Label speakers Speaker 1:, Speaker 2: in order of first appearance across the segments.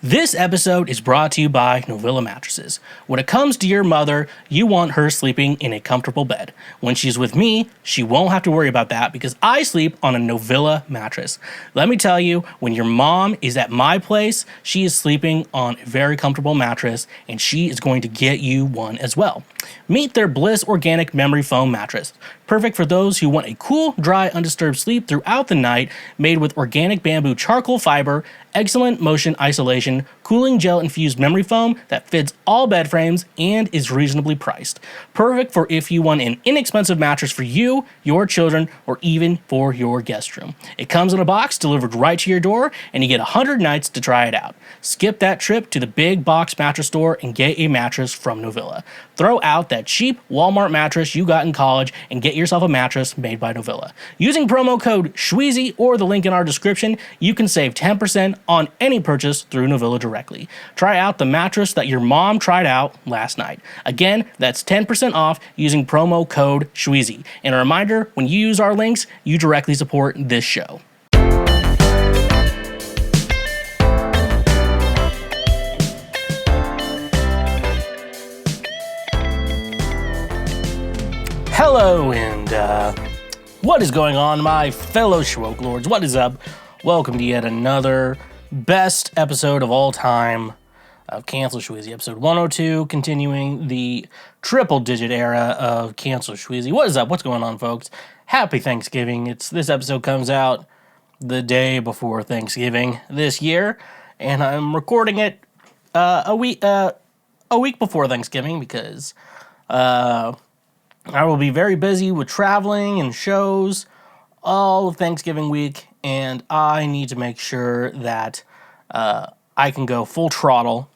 Speaker 1: This episode is brought to you by Novilla Mattresses. When it comes to your mother, you want her sleeping in a comfortable bed. When she's with me, she won't have to worry about that because I sleep on a Novilla mattress. Let me tell you, when your mom is at my place, she is sleeping on a very comfortable mattress and she is going to get you one as well. Meet their Bliss Organic Memory Foam Mattress. Perfect for those who want a cool, dry, undisturbed sleep throughout the night, made with organic bamboo charcoal fiber, excellent motion isolation, cooling gel-infused memory foam that fits all bed frames and is reasonably priced. Perfect for if you want an inexpensive mattress for you, your children, or even for your guest room. It comes in a box delivered right to your door, and you get 100 nights to try it out. Skip that trip to the big box mattress store and get a mattress from Novilla. Throw out that cheap Walmart mattress you got in college and get yourself a mattress made by Novilla. Using promo code Schweezy or the link in our description, you can save 10% on any purchase through Novilla directly. Try out the mattress that your mom tried out last night. Again, that's 10% off using promo code Schweezy. And a reminder, when you use our links, you directly support this show. Hello, and what is going on, my fellow Schwoke Lords? What is up? Welcome to yet another best episode of all time of Cancel Schweezy, episode 102, continuing the triple-digit era of Cancel Schweezy. What is up? What's going on, folks? Happy Thanksgiving. This episode comes out the day before Thanksgiving this year, and I'm recording it a week before Thanksgiving because I will be very busy with traveling and shows all of Thanksgiving week, and I need to make sure that I can go full throttle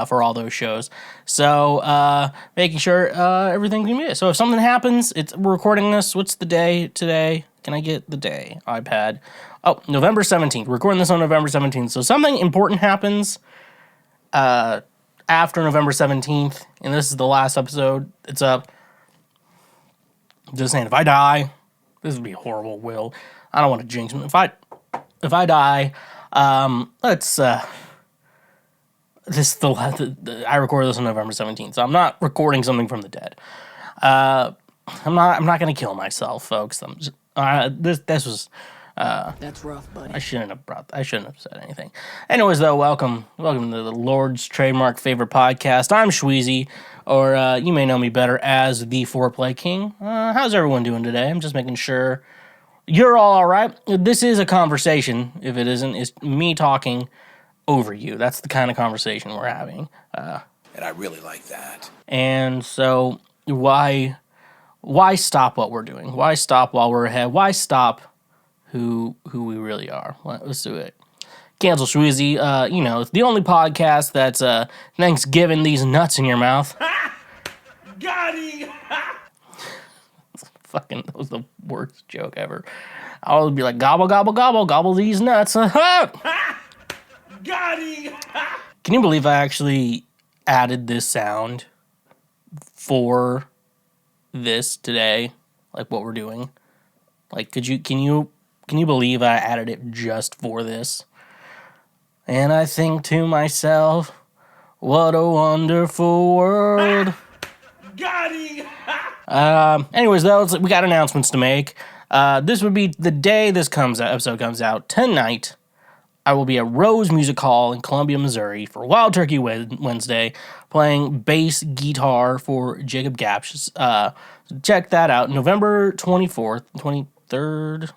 Speaker 1: for all those shows. So, making sure everything can be it. So if something happens, we're recording this. What's the day today? Can I get the day? iPad. Oh, November 17th. We're recording this on November 17th. So something important happens after November 17th, and this is the last episode. It's up. Just saying, if I die, this would be horrible, Will. I don't want to jinx him. If I die, I recorded this on November 17th, so I'm not recording something from the dead. I'm not gonna kill myself, folks. This was
Speaker 2: that's rough, buddy.
Speaker 1: I shouldn't have said anything. Anyways, though, welcome to the Lord's trademark favorite podcast. I'm Schweezy, or you may know me better as the Foreplay King. How's everyone doing today? I'm just making sure you're all right. This is a conversation. If it isn't, it's me talking over you. That's the kind of conversation we're having.
Speaker 3: And I really like that.
Speaker 1: And so, why stop what we're doing? Why stop while we're ahead? Why stop who we really are? Let's do it. Cancel Schweezy, it's the only podcast that's Thanksgiving these nuts in your mouth.
Speaker 3: Got him!
Speaker 1: Fucking, that was the worst joke ever. I would be like, gobble, gobble, gobble, gobble these nuts.
Speaker 3: Got him!
Speaker 1: Can you believe I actually added this sound for this today? Like what we're doing? Like, can you believe I added it just for this? And I think to myself, what a wonderful world.
Speaker 3: Got him!
Speaker 1: Anyways, though, we got announcements to make. This would be the day this episode comes out. Tonight, I will be at Rose Music Hall in Columbia, Missouri for Wild Turkey Wednesday, playing bass guitar for Jacob Gapsh. Check that out. November 24th, 23rd.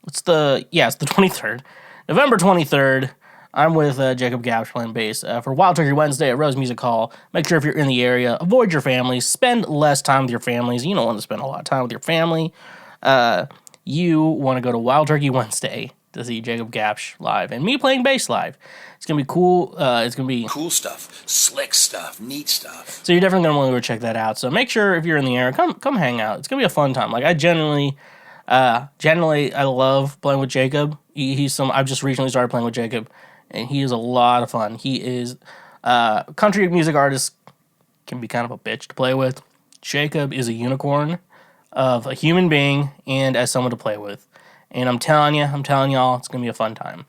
Speaker 1: It's the 23rd. November 23rd, I'm with Jacob Gapsh playing bass for Wild Turkey Wednesday at Rose Music Hall. Make sure if you're in the area, avoid your families. Spend less time with your families. You don't want to spend a lot of time with your family. You want to go to Wild Turkey Wednesday to see Jacob Gapsh live and me playing bass live. It's going to be cool. It's going to be
Speaker 3: cool stuff, slick stuff, neat stuff.
Speaker 1: So you're definitely going to want to go check that out. So make sure if you're in the area, come hang out. It's going to be a fun time. Like, I generally, I love playing with Jacob. I've just recently started playing with Jacob, and he is a lot of fun. He is, country music artist can be kind of a bitch to play with. Jacob is a unicorn of a human being and as someone to play with. And I'm telling y'all, it's going to be a fun time.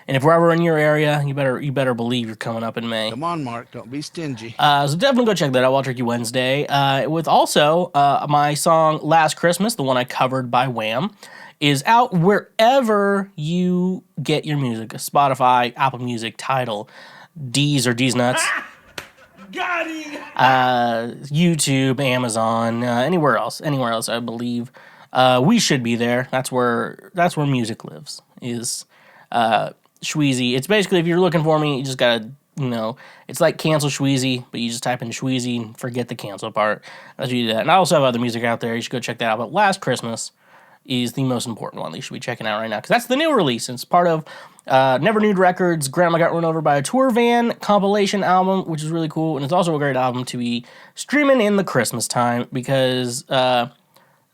Speaker 1: And if we're ever in your area, you better believe you're coming up in May.
Speaker 4: Come on, Mark. Don't be stingy.
Speaker 1: So definitely go check that out, Wild Turkey Wednesday. With also my song Last Christmas, the one I covered by Wham, is out wherever you get your music. Spotify, Apple Music, Tidal, D's or D's Nuts.
Speaker 3: Got him.
Speaker 1: YouTube, Amazon, anywhere else, I believe. We should be there. That's where music lives, is Schweezy. It's basically, if you're looking for me, you just gotta, it's like cancel Schweezy, but you just type in Schweezy and forget the cancel part. As you do that. And I also have other music out there. You should go check that out. But Last Christmas is the most important one that you should be checking out right now, because that's the new release. It's part of Never Nude Records' Grandma Got Run Over by a Tour Van compilation album, which is really cool. And it's also a great album to be streaming in the Christmas time, because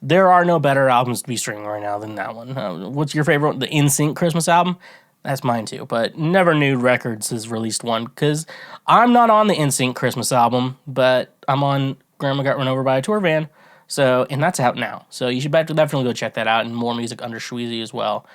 Speaker 1: there are no better albums to be streaming right now than that one. What's your favorite? The NSYNC Christmas album? That's mine too. But Never Nude Records has released one, because I'm not on the NSYNC Christmas album, but I'm on Grandma Got Run Over by a Tour Van. So, and that's out now. So you should definitely go check that out, and more music under Schweezy as well.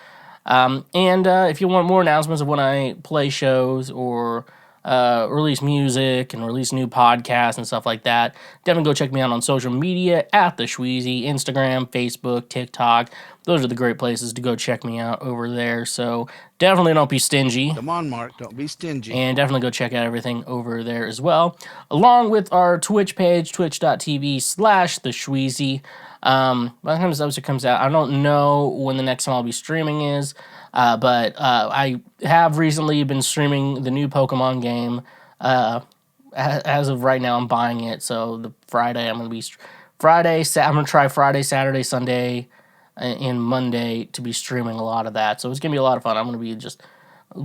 Speaker 1: If you want more announcements of when I play shows or release music and release new podcasts and stuff like that, definitely go check me out on social media at TheSchweezy, Instagram, Facebook, TikTok. Those are the great places to go check me out over there. So definitely don't be stingy.
Speaker 4: Come on, Mark. Don't be stingy.
Speaker 1: And definitely go check out everything over there as well, along with our Twitch page, twitch.tv/TheSchweezy. By the time this episode comes out, I don't know when the next time I'll be streaming is, but I have recently been streaming the new Pokemon game. As of right now, I'm buying it, so the Friday, I'm going to try Friday, Saturday, Sunday, and Monday to be streaming a lot of that, so it's going to be a lot of fun. I'm going to be just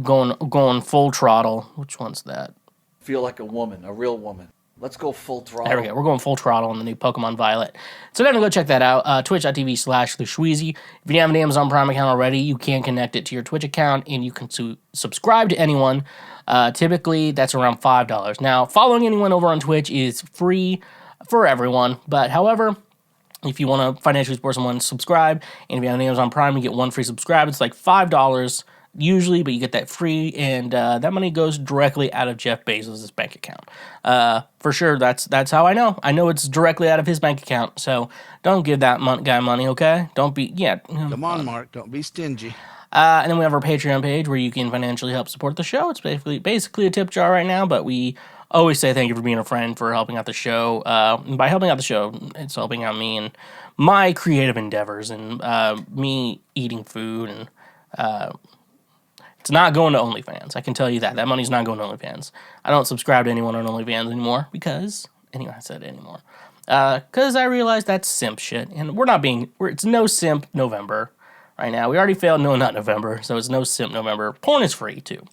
Speaker 1: going full throttle. Which one's that?
Speaker 5: Feel like a woman, a real woman. Let's go full throttle.
Speaker 1: There we go. We're going full throttle on the new Pokemon Violet. So definitely go check that out. Twitch.tv/TheSchweezy. If you have an Amazon Prime account already, you can connect it to your Twitch account, and you can subscribe to anyone. Typically, that's around $5. Now, following anyone over on Twitch is free for everyone. But however, if you want to financially support someone, subscribe. And if you have an Amazon Prime, you get one free subscribe. It's like $5 usually, but you get that free, and that money goes directly out of Jeff Bezos' bank account. For sure, that's how I know. I know it's directly out of his bank account, so don't give that guy money, okay? Don't be,
Speaker 4: Come on, Mark, don't be stingy.
Speaker 1: And then we have our Patreon page where you can financially help support the show. It's basically a tip jar right now, but we always say thank you for being a friend, for helping out the show. And by helping out the show, it's helping out me and my creative endeavors, and me eating food, and it's not going to OnlyFans. I can tell you that. That money's not going to OnlyFans. I don't subscribe to anyone on OnlyFans anymore because I realized that's simp shit. And it's no simp November right now. We already failed No Nut November, so it's no simp November. Porn is free, too.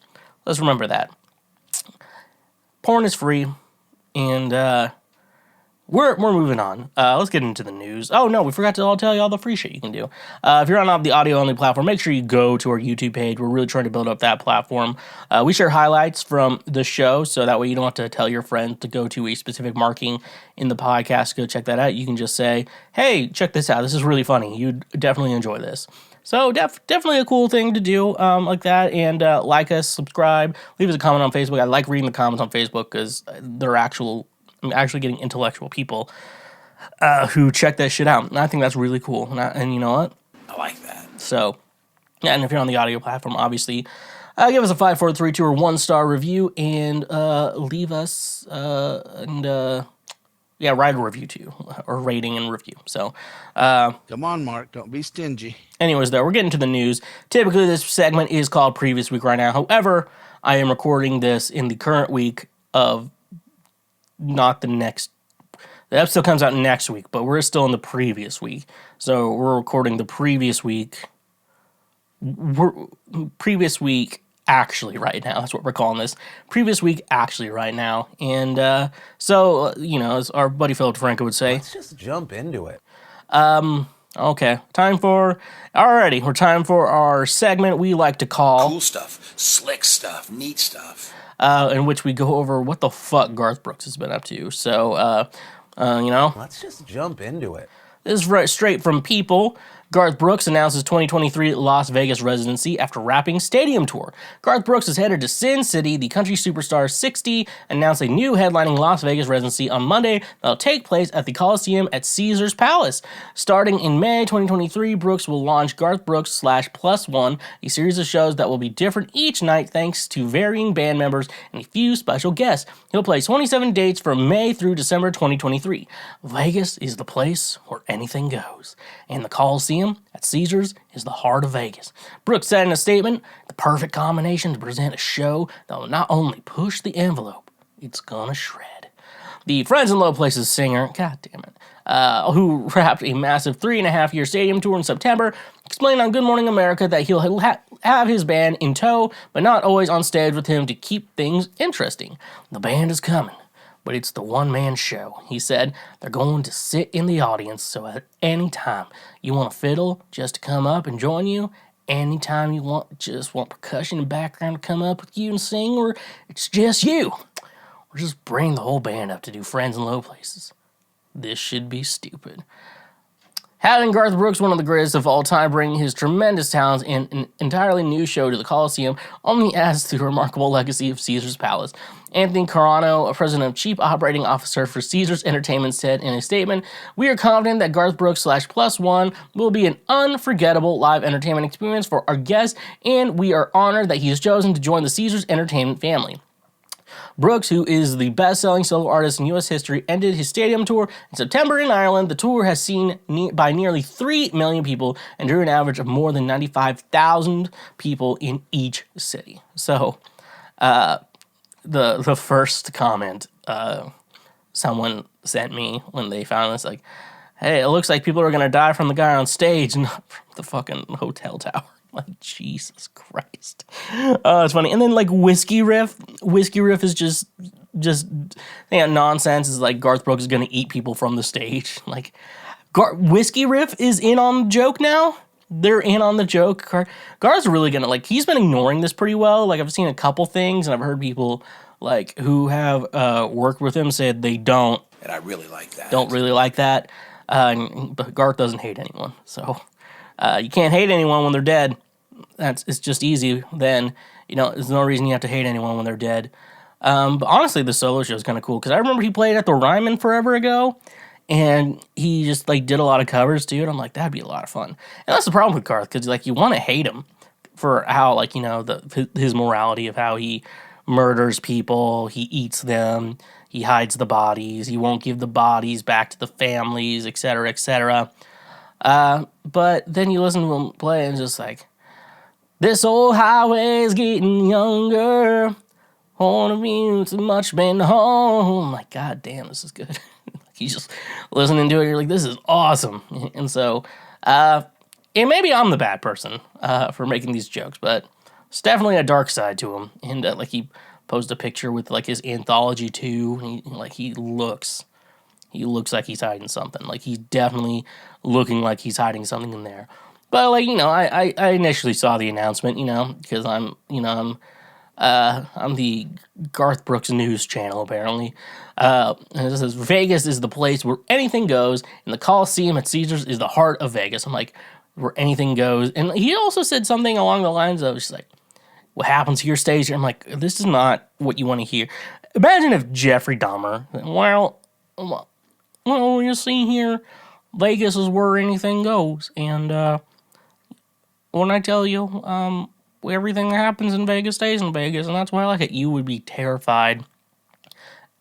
Speaker 1: Let's remember that. Porn is free, and we're moving on. Let's get into the news. Oh, no, we forgot to tell you all the free shit you can do. If you're on the audio-only platform, make sure you go to our YouTube page. We're really trying to build up that platform. We share highlights from the show, so that way you don't have to tell your friends to go to a specific marking in the podcast to go check that out. You can just say, hey, check this out. This is really funny. You'd definitely enjoy this. So definitely a cool thing to do like that. And like us, subscribe, leave us a comment on Facebook. I like reading the comments on Facebook because they're actually getting intellectual people who check that shit out. And I think that's really cool. And you know what?
Speaker 3: I like that.
Speaker 1: So, yeah, and if you're on the audio platform, obviously, give us a 5, 4, 3, 2, or 1-star review, and leave us, write a review too, or rating and review. So,
Speaker 4: come on, Mark, don't be stingy.
Speaker 1: Anyways, though, we're getting to the news. Typically, this segment is called Previous Week right now. However, I am recording this in the current week of not the next. The episode comes out next week, but we're still in the previous week. So we're recording the previous week. Previous week actually right now. That's what we're calling this. Previous week actually right now. And so, as our buddy Philip Franco would say,
Speaker 6: let's just jump into it.
Speaker 1: Okay, we're time for our segment we like to call
Speaker 3: Cool stuff, slick stuff, neat stuff.
Speaker 1: In which we go over what the fuck Garth Brooks has been up to. So,
Speaker 6: let's just jump into it.
Speaker 1: This is right straight from people Garth Brooks announces 2023 Las Vegas Residency after wrapping stadium tour. Garth Brooks is headed to Sin City. The country superstar 60 announced a new headlining Las Vegas residency on Monday that will take place at the Coliseum at Caesars Palace. Starting in May 2023, Brooks will launch Garth Brooks /+1, a series of shows that will be different each night thanks to varying band members and a few special guests. He'll play 27 dates from May through December 2023. Vegas is the place where anything goes, and the Coliseum at Caesars is the heart of Vegas. Brooks said in a statement, the perfect combination to present a show that will not only push the envelope, it's gonna shred. The Friends in Low Places singer, god damn it, who wrapped a massive 3.5-year stadium tour in September, explained on Good Morning America that he'll have his band in tow, but not always on stage with him to keep things interesting. The band is coming, but it's the one-man show. He said they're going to sit in the audience, so at any time you want a fiddle just to come up and join you, anytime you want percussion and background to come up with you and sing, or it's just you, or just bring the whole band up to do Friends in Low Places. This should be stupid. Having Garth Brooks, one of the greatest of all time, bring his tremendous talents in an entirely new show to the Coliseum only adds to the remarkable legacy of Caesars Palace. Anthony Carano, president and chief operating officer for Caesars Entertainment, said in a statement, "We are confident that Garth Brooks /+1 will be an unforgettable live entertainment experience for our guests, and we are honored that he has chosen to join the Caesars Entertainment family." Brooks, who is the best-selling solo artist in U.S. history, ended his stadium tour in September in Ireland. The tour has seen by nearly 3 million people and drew an average of more than 95,000 people in each city. So, the first comment someone sent me when they found this, like, hey, it looks like people are going to die from the guy on stage, not from the fucking hotel tower. Like, Jesus Christ. It's funny. And then, like, Whiskey Riff is just nonsense. It's like Garth Brooks is going to eat people from the stage. Like, Whiskey Riff is in on the joke now. They're in on the joke. Garth's really going to, like, he's been ignoring this pretty well. Like, I've seen a couple things, and I've heard people, like, who have worked with him said they don't.
Speaker 3: And I really like that.
Speaker 1: Don't really like that. But Garth doesn't hate anyone, so... you can't hate anyone when they're dead. It's just easy. Then, there's no reason you have to hate anyone when they're dead. But honestly, the solo show is kind of cool, because I remember he played at the Ryman forever ago, and he just, like, did a lot of covers, too, and I'm like, that'd be a lot of fun. And that's the problem with Garth, because, like, you want to hate him for how, like, his morality of how he murders people, he eats them, he hides the bodies, he won't give the bodies back to the families, etc., etc., but then you listen to him play and just like, this old highway's getting younger, wanna be too much been home. I'm like, god damn, this is good. You just listening to it, you're like, this is awesome. And so, and maybe I'm the bad person, for making these jokes, but it's definitely a dark side to him. And, like, he posted a picture with, like, his anthology too, and he looks like he's hiding something. Like, he's definitely looking like he's hiding something in there. But, like, I initially saw the announcement, because I'm the Garth Brooks news channel, apparently. And it says, Vegas is the place where anything goes, and the Coliseum at Caesars is the heart of Vegas. I'm like, where anything goes. And he also said something along the lines of, just like, what happens here stays here. I'm like, this is not what you want to hear. Imagine if Jeffrey Dahmer, well, you see here, Vegas is where anything goes, and when I tell you, everything that happens in Vegas stays in Vegas, and that's why I like it, you would be terrified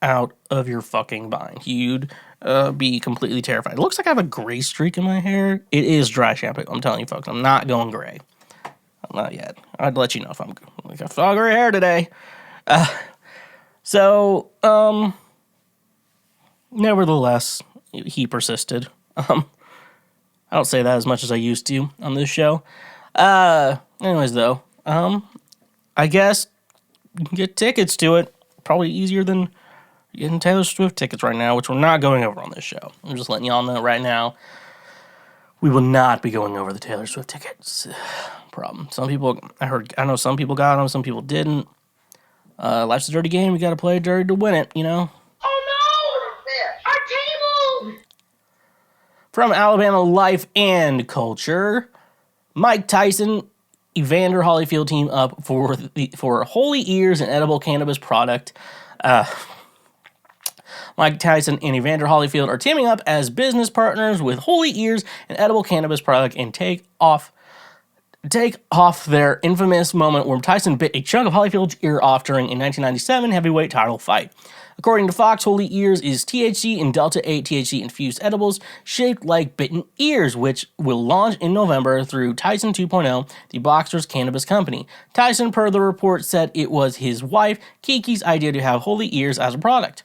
Speaker 1: out of your fucking mind. You'd be completely terrified. It looks like I have a gray streak in my hair. It is dry shampoo. I'm telling you, folks, I'm not going gray. Not yet. I'd let you know if I saw gray hair today. Nevertheless, he persisted. I don't say that as much as I used to on this show. Anyways, though, I guess you can get tickets to it. Probably easier than getting Taylor Swift tickets right now, which we're not going over on this show. I'm just letting y'all know right now. We will not be going over the Taylor Swift tickets. Problem. Some people, I know some people got them, some people didn't. Life's a dirty game. You got to play dirty to win it,
Speaker 6: Oh no! Our table!
Speaker 1: From Alabama Life and Culture, Mike Tyson, Evander Holyfield team up for Holy Ears, an edible cannabis product. Mike Tyson and Evander Holyfield are teaming up as business partners with Holy Ears, an edible cannabis product, and take off their infamous moment where Tyson bit a chunk of Holyfield's ear off during a 1997 heavyweight title fight. According to Fox, Holy Ears is THC and Delta-8 THC infused edibles shaped like bitten ears, which will launch in November through Tyson 2.0, the boxer's cannabis company. Tyson, per the report, said it was his wife, Kiki's idea to have Holy Ears as a product.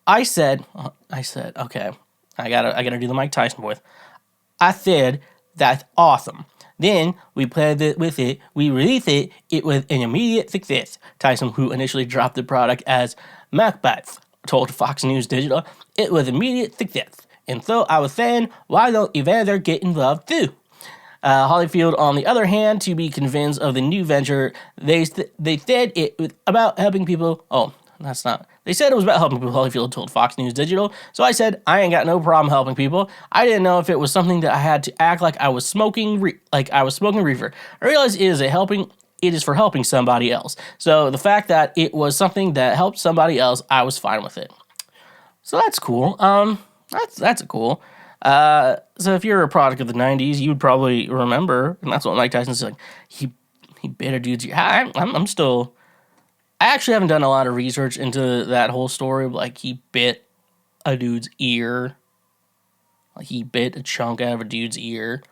Speaker 1: I said, okay, I gotta do the Mike Tyson voice. I said, that's awesome. Then we played it with it, we released it, it was an immediate success. Tyson, who initially dropped the product as Macbeth, told Fox News Digital, it was immediate success. And so I was saying, why don't Evander get involved too? Holyfield, on the other hand, to be convinced of the new venture, they said it was about helping people. Oh, that's not. They said it was about helping people, Holyfield told Fox News Digital. So I said, I ain't got no problem helping people. I didn't know if it was something that I had to act like I was smoking reefer. I realized it is for helping somebody else. So the fact that it was something that helped somebody else, I was fine with it. So that's cool. That's cool. So if you're a product of the 90s, you would probably remember, and that's what Mike Tyson said, he bit a dude's ear. I actually haven't done a lot of research into that whole story. Like, he bit a dude's ear. Like, he bit a chunk out of a dude's ear.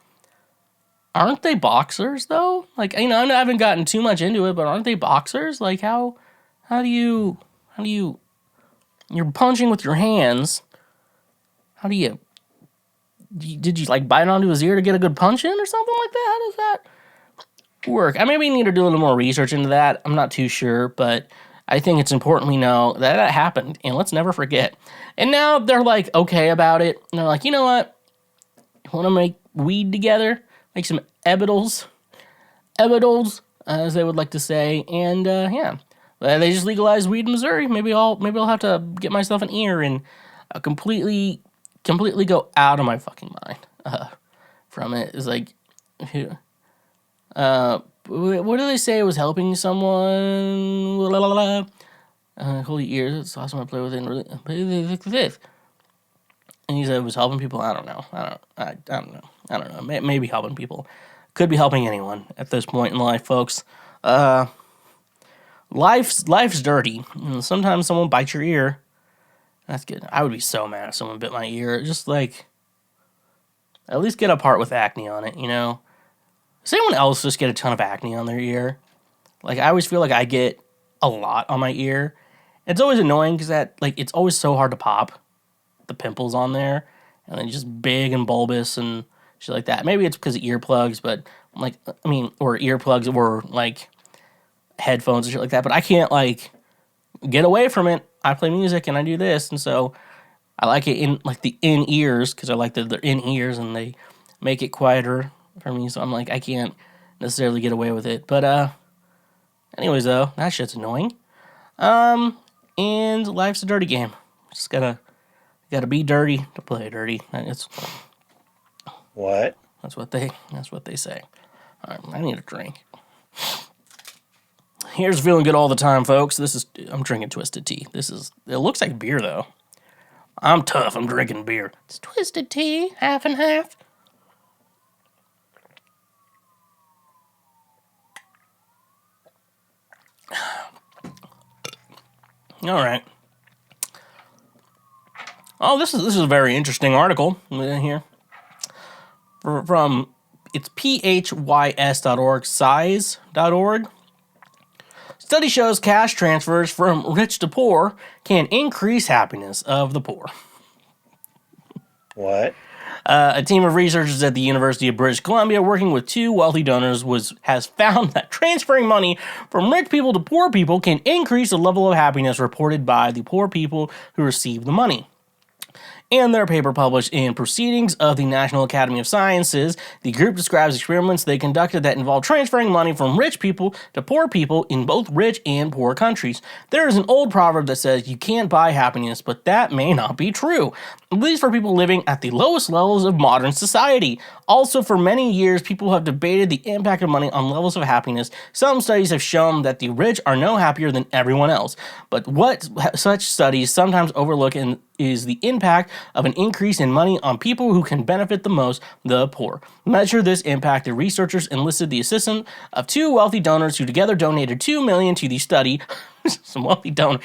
Speaker 1: Aren't they boxers, though? Like, I haven't gotten too much into it, but aren't they boxers? Like, how do you, you're punching with your hands. Did you, like, bite onto his ear to get a good punch in or something like that? How does that work? I maybe need to do a little more research into that. I'm not too sure, but I think it's important we know that happened, and let's never forget. And now they're like okay about it. And they're like, you know what? You want to make weed together? Make some edibles, as they would like to say. And yeah, they just legalized weed in Missouri. Maybe I'll have to get myself an ear and completely go out of my fucking mind from it. It's like, what do they say? It was helping someone. Holy ears, it's awesome to play with it. And he said it was helping people. I don't know. I don't know. Maybe helping people. Could be helping anyone at this point in life, folks. Life's dirty. Sometimes someone bites your ear. That's good. I would be so mad if someone bit my ear. Just like, at least get a part with acne on it, you know? Does anyone else just get a ton of acne on their ear? Like, I always feel like I get a lot on my ear. It's always annoying because it's always so hard to pop the pimples on there. And then just big and bulbous and shit like that. Maybe it's because of earplugs, but or earplugs or like headphones and shit like that. But I can't get away from it. I play music and I do this, and so I like it in the in ears because I like that they're in ears and they make it quieter for me. So I'm like, I can't necessarily get away with it. But anyways, though, that shit's annoying. And life's a dirty game. Just gotta be dirty to play dirty.
Speaker 6: What?
Speaker 1: That's what they say. All right, I need a drink. Here's feeling good all the time, folks. I'm drinking Twisted Tea. It looks like beer, though. I'm tough. I'm drinking beer. It's Twisted Tea, half and half. All right. Oh, this is a very interesting article here. It's phys.org, size.org. Study shows cash transfers from rich to poor can increase happiness of the poor.
Speaker 6: What?
Speaker 1: A team of researchers at the University of British Columbia working with two wealthy donors has found that transferring money from rich people to poor people can increase the level of happiness reported by the poor people who receive the money. In their paper published in Proceedings of the National Academy of Sciences, the group describes experiments they conducted that involved transferring money from rich people to poor people in both rich and poor countries. There is an old proverb that says, you can't buy happiness, but that may not be true. at least for people living at the lowest levels of modern society. Also, for many years, people have debated the impact of money on levels of happiness. Some studies have shown that the rich are no happier than everyone else, but what such studies sometimes overlook is the impact of an increase in money on people who can benefit the most, the poor. To measure this impact, the researchers enlisted the assistance of two wealthy donors who together donated $2 million to the study. Some wealthy donors.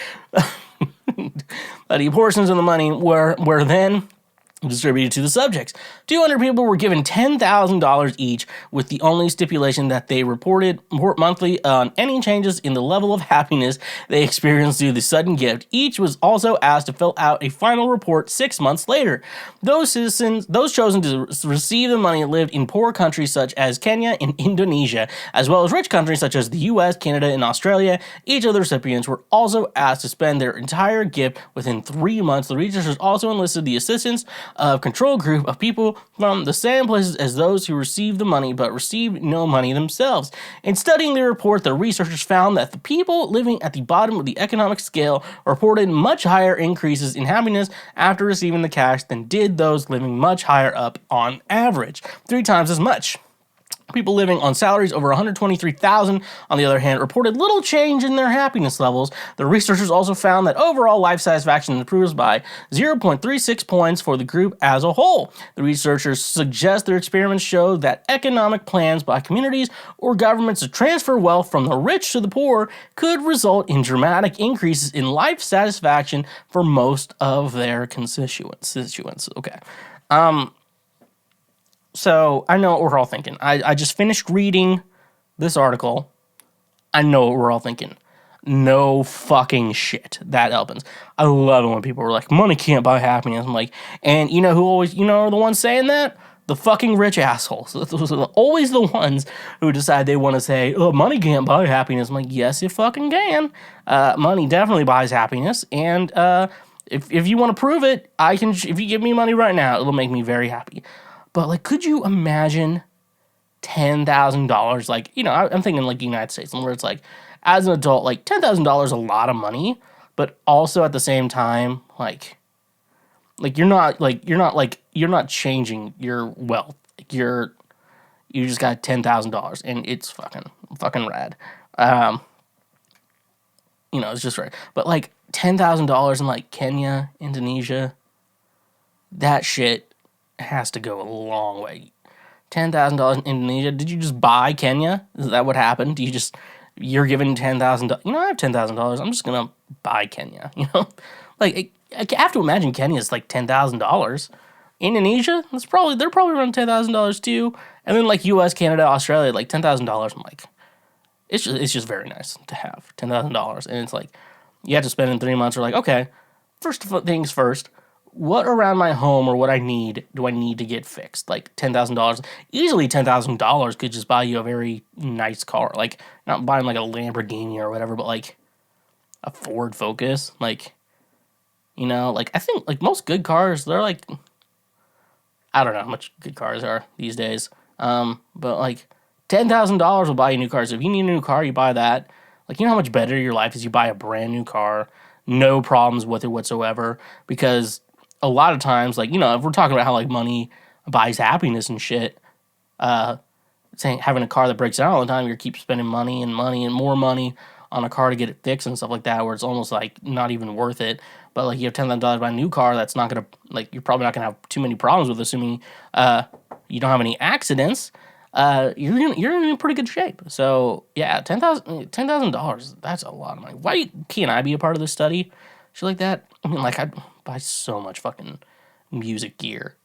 Speaker 1: The portions of the money were then distributed to the subjects. 200 people were given $10,000 each, with the only stipulation that they report monthly on any changes in the level of happiness they experienced due to the sudden gift. Each was also asked to fill out a final report 6 months later. Those chosen to receive the money lived in poor countries such as Kenya and Indonesia, as well as rich countries such as the US, Canada, and Australia. Each of the recipients were also asked to spend their entire gift within 3 months. The researchers also enlisted the assistance of control group of people from the same places as those who received the money but received no money themselves. In studying the report, the researchers found that the people living at the bottom of the economic scale reported much higher increases in happiness after receiving the cash than did those living much higher up on average, 3 times as much. People living on salaries over $123,000, on the other hand, reported little change in their happiness levels. The researchers also found that overall life satisfaction improves by 0.36 points for the group as a whole. The researchers suggest their experiments show that economic plans by communities or governments to transfer wealth from the rich to the poor could result in dramatic increases in life satisfaction for most of their constituents. Okay. So, I know what we're all thinking. I just finished reading this article. I know what we're all thinking. No fucking shit. That happens. I love it when people are like, money can't buy happiness. I'm like, and you know who always, are the ones saying that? The fucking rich assholes. Those are always the ones who decide they want to say, oh, money can't buy happiness. I'm like, yes, it fucking can. Money definitely buys happiness. And if you want to prove it, I can. If you give me money right now, it'll make me very happy. But, like, could you imagine $10,000? Like, I'm thinking, like, the United States, where it's, like, as an adult, like, $10,000 is a lot of money, but also at the same time, you're not changing your wealth. Like, you just got $10,000, and it's fucking rad. It's just right. But, like, $10,000 in, like, Kenya, Indonesia, that shit has to go a long way. $10,000 in Indonesia. Did you just buy Kenya? Is that what happened? You're given $10,000? I have $10,000. I'm just gonna buy Kenya. Like I have to imagine Kenya is like $10,000. Indonesia, they're probably around $10,000 too. And then like U.S., Canada, Australia, like $10,000. I'm like, it's just very nice to have $10,000, and it's like you have to spend in 3 months. Or like, okay, first things first. What around my home or what I need do I need to get fixed? Like $10,000. Easily $10,000 could just buy you a very nice car. Like, not buying like a Lamborghini or whatever, but like a Ford Focus. Like, like I think like most good cars, they're like, I don't know how much good cars are these days. But like $10,000 will buy you a new car. So if you need a new car, you buy that. Like, how much better your life is? You buy a brand new car, no problems with it whatsoever, because a lot of times, like, if we're talking about how, like, money buys happiness and shit, saying having a car that breaks down all the time, you keep spending money and more money on a car to get it fixed and stuff like that, where it's almost, like, not even worth it. But, like, you have $10,000 to buy a new car, that's not going to, like, you're probably not going to have too many problems with, assuming you don't have any accidents. You're in pretty good shape. So, yeah, $10,000, that's a lot of money. Why can't I be a part of this study? Shit like that? I mean, like, I'd buy so much fucking music gear.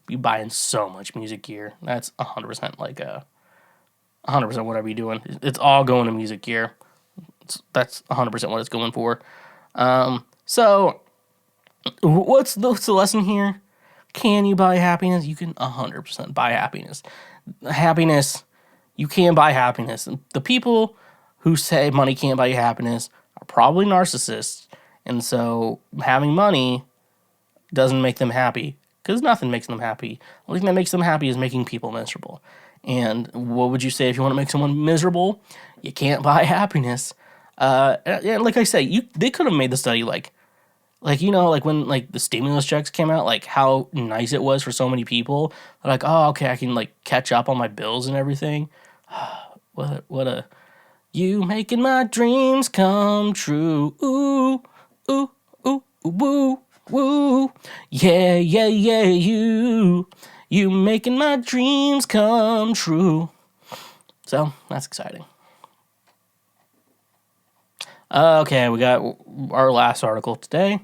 Speaker 1: Be buying so much music gear. That's 100% like 100% what I'd be doing. It's all going to music gear. That's 100% what it's going for. So what's the lesson here? Can you buy happiness? You can 100% buy happiness. Happiness, you can buy happiness. The people who say money can't buy you happiness are probably narcissists. And so having money doesn't make them happy, because nothing makes them happy. The only thing that makes them happy is making people miserable. And what would you say if you want to make someone miserable? You can't buy happiness. Yeah, like I say, they could have made the study like Like, you know, like when like the stimulus checks came out, like how nice it was for so many people. Like, oh, okay, I can like catch up on my bills and everything. What a you making my dreams come true. Ooh, ooh, ooh, ooh, woo, woo. Yeah, yeah, yeah, you making my dreams come true. So that's exciting. Okay, we got our last article today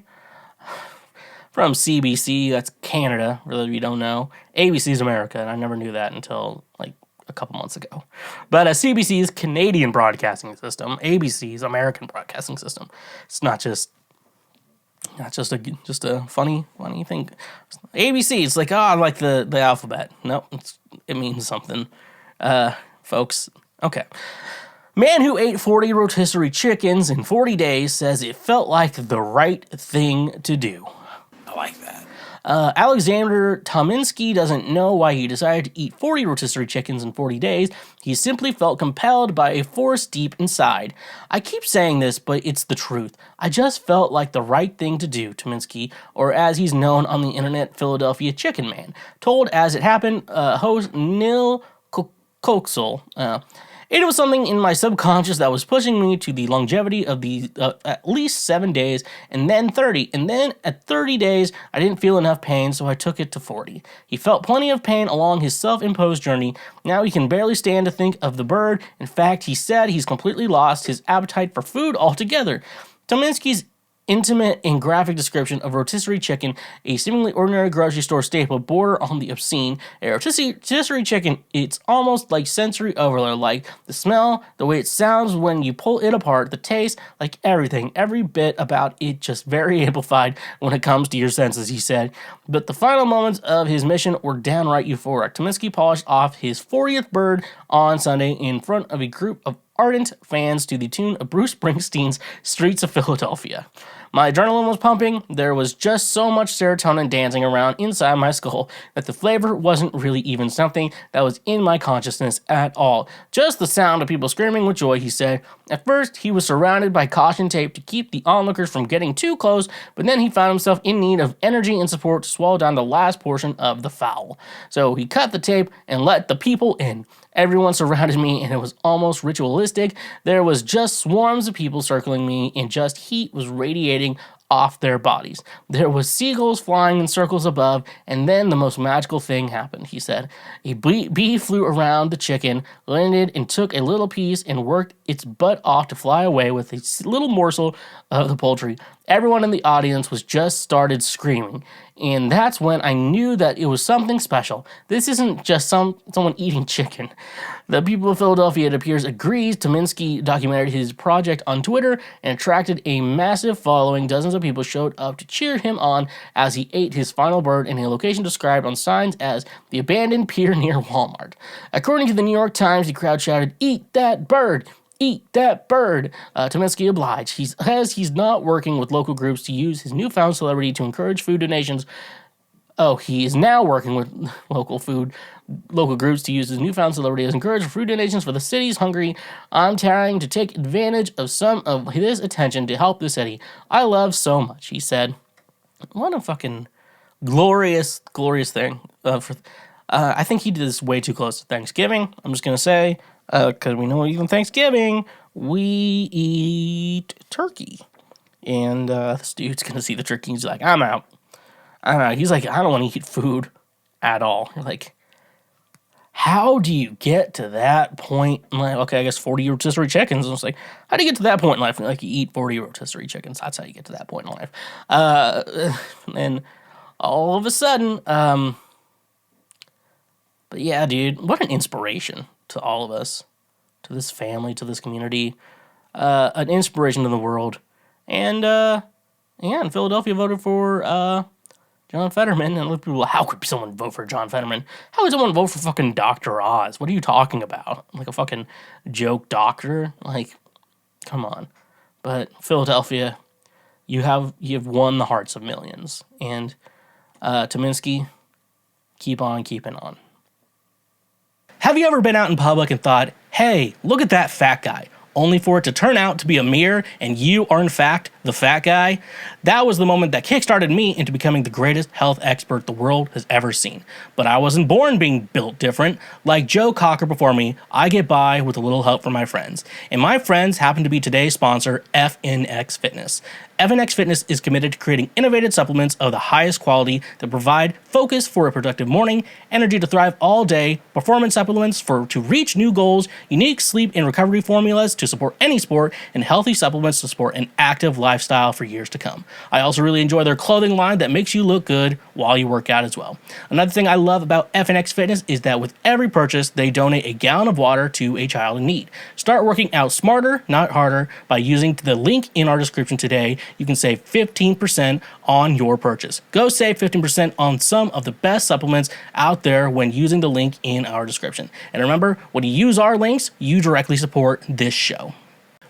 Speaker 1: from CBC. That's Canada, for those of you who don't know. ABC's America, and I never knew that until like a couple months ago. But CBC's Canadian broadcasting system, ABC's American broadcasting system. It's not just a funny thing. ABC, it's like, oh, I like the alphabet. Nope, it means something, folks. Okay. Man who ate 40 rotisserie chickens in 40 days says it felt like the right thing to do.
Speaker 3: I like that.
Speaker 1: Alexander Tominski doesn't know why he decided to eat 40 rotisserie chickens in 40 days. He simply felt compelled by a force deep inside. I keep saying this, but it's the truth. I just felt like the right thing to do, Tominski, or as he's known on the internet, Philadelphia Chicken Man, told As It Happened host Neil Koksel. It was something in my subconscious that was pushing me to the longevity of the at least 7 days, and then 30. And then at 30 days, I didn't feel enough pain, so I took it to 40. He felt plenty of pain along his self-imposed journey. Now he can barely stand to think of the bird. In fact, he said he's completely lost his appetite for food altogether. Tominski's intimate and graphic description of rotisserie chicken, a seemingly ordinary grocery store staple, border on the obscene. A rotisserie chicken, it's almost like sensory overload, like the smell, the way it sounds when you pull it apart, the taste, like everything, every bit about it just very amplified when it comes to your senses, he said. But the final moments of his mission were downright euphoric. Tominski polished off his 40th bird on Sunday in front of a group of ardent fans to the tune of Bruce Springsteen's Streets of Philadelphia. My adrenaline was pumping. There was just so much serotonin dancing around inside my skull that the flavor wasn't really even something that was in my consciousness at all. Just the sound of people screaming with joy, he said. At first, he was surrounded by caution tape to keep the onlookers from getting too close, but then he found himself in need of energy and support to swallow down the last portion of the fowl. So he cut the tape and let the people in. Everyone surrounded me, and it was almost ritualistic. There was just swarms of people circling me, and just heat was radiating off their bodies. There was seagulls flying in circles above, and then the most magical thing happened, he said. A bee flew around the chicken, landed and took a little piece and worked its butt off to fly away with a little morsel of the poultry. Everyone in the audience was just started screaming, and that's when I knew that it was something special. This isn't just someone eating chicken. The people of Philadelphia, it appears, agrees. Tominski documented his project on Twitter and attracted a massive following. Dozens of people showed up to cheer him on as he ate his final bird in a location described on signs as the abandoned pier near Walmart. According to the New York Times, the crowd shouted, "Eat that bird! Eat that bird!" Tominski obliged. He says he's not working with local groups to use his newfound celebrity to encourage food donations. Oh, he is now working with local groups to use his newfound celebrity as encourage food donations for the city's hungry. I'm trying to take advantage of some of this attention to help the city I love so much, he said. What a fucking glorious thing. I think he did this way too close to Thanksgiving. I'm just going to say, because we know even Thanksgiving, we eat turkey. And this dude's going to see the turkey and he's like, I'm out. He's like, I don't want to eat food at all. You're like, how do you get to that point in life? Okay, I guess 40 rotisserie chickens. I was like, how do you get to that point in life? Like, you eat 40 rotisserie chickens. That's how you get to that point in life. And all of a sudden, but yeah, dude, what an inspiration to all of us, to this family, to this community, an inspiration to the world. And in Philadelphia voted for John Fetterman, and people, how could someone vote for John Fetterman? How could someone vote for fucking Dr. Oz? What are you talking about? Like a fucking joke doctor? Like, come on. But Philadelphia, you've won the hearts of millions. And Tominski, keep on keeping on. Have you ever been out in public and thought, hey, look at that fat guy? only for it to turn out to be a mirror and you are in fact the fat guy. That was the moment that kickstarted me into becoming the greatest health expert the world has ever seen. But I wasn't born being built different. Like Joe Cocker before me, I get by with a little help from my friends. And my friends happen to be today's sponsor, FNX Fitness. FNX Fitness is committed to creating innovative supplements of the highest quality that provide focus for a productive morning, energy to thrive all day, performance supplements to reach new goals, unique sleep and recovery formulas to support any sport, and healthy supplements to support an active lifestyle for years to come. I also really enjoy their clothing line that makes you look good while you work out as well. Another thing I love about FNX Fitness is that with every purchase, they donate a gallon of water to a child in need. Start working out smarter, not harder, by using the link in our description today. You can save 15% on your purchase. Go save 15% on some of the best supplements out there when using the link in our description. And remember, when you use our links, you directly support this show.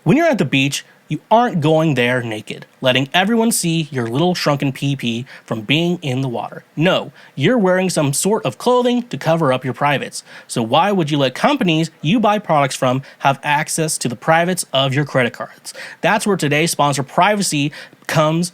Speaker 1: When you're at the beach, you aren't going there naked, letting everyone see your little shrunken PP from being in the water. No, you're wearing some sort of clothing to cover up your privates. So why would you let companies you buy products from have access to the privates of your credit cards? That's where today's sponsor, Privacy, becomes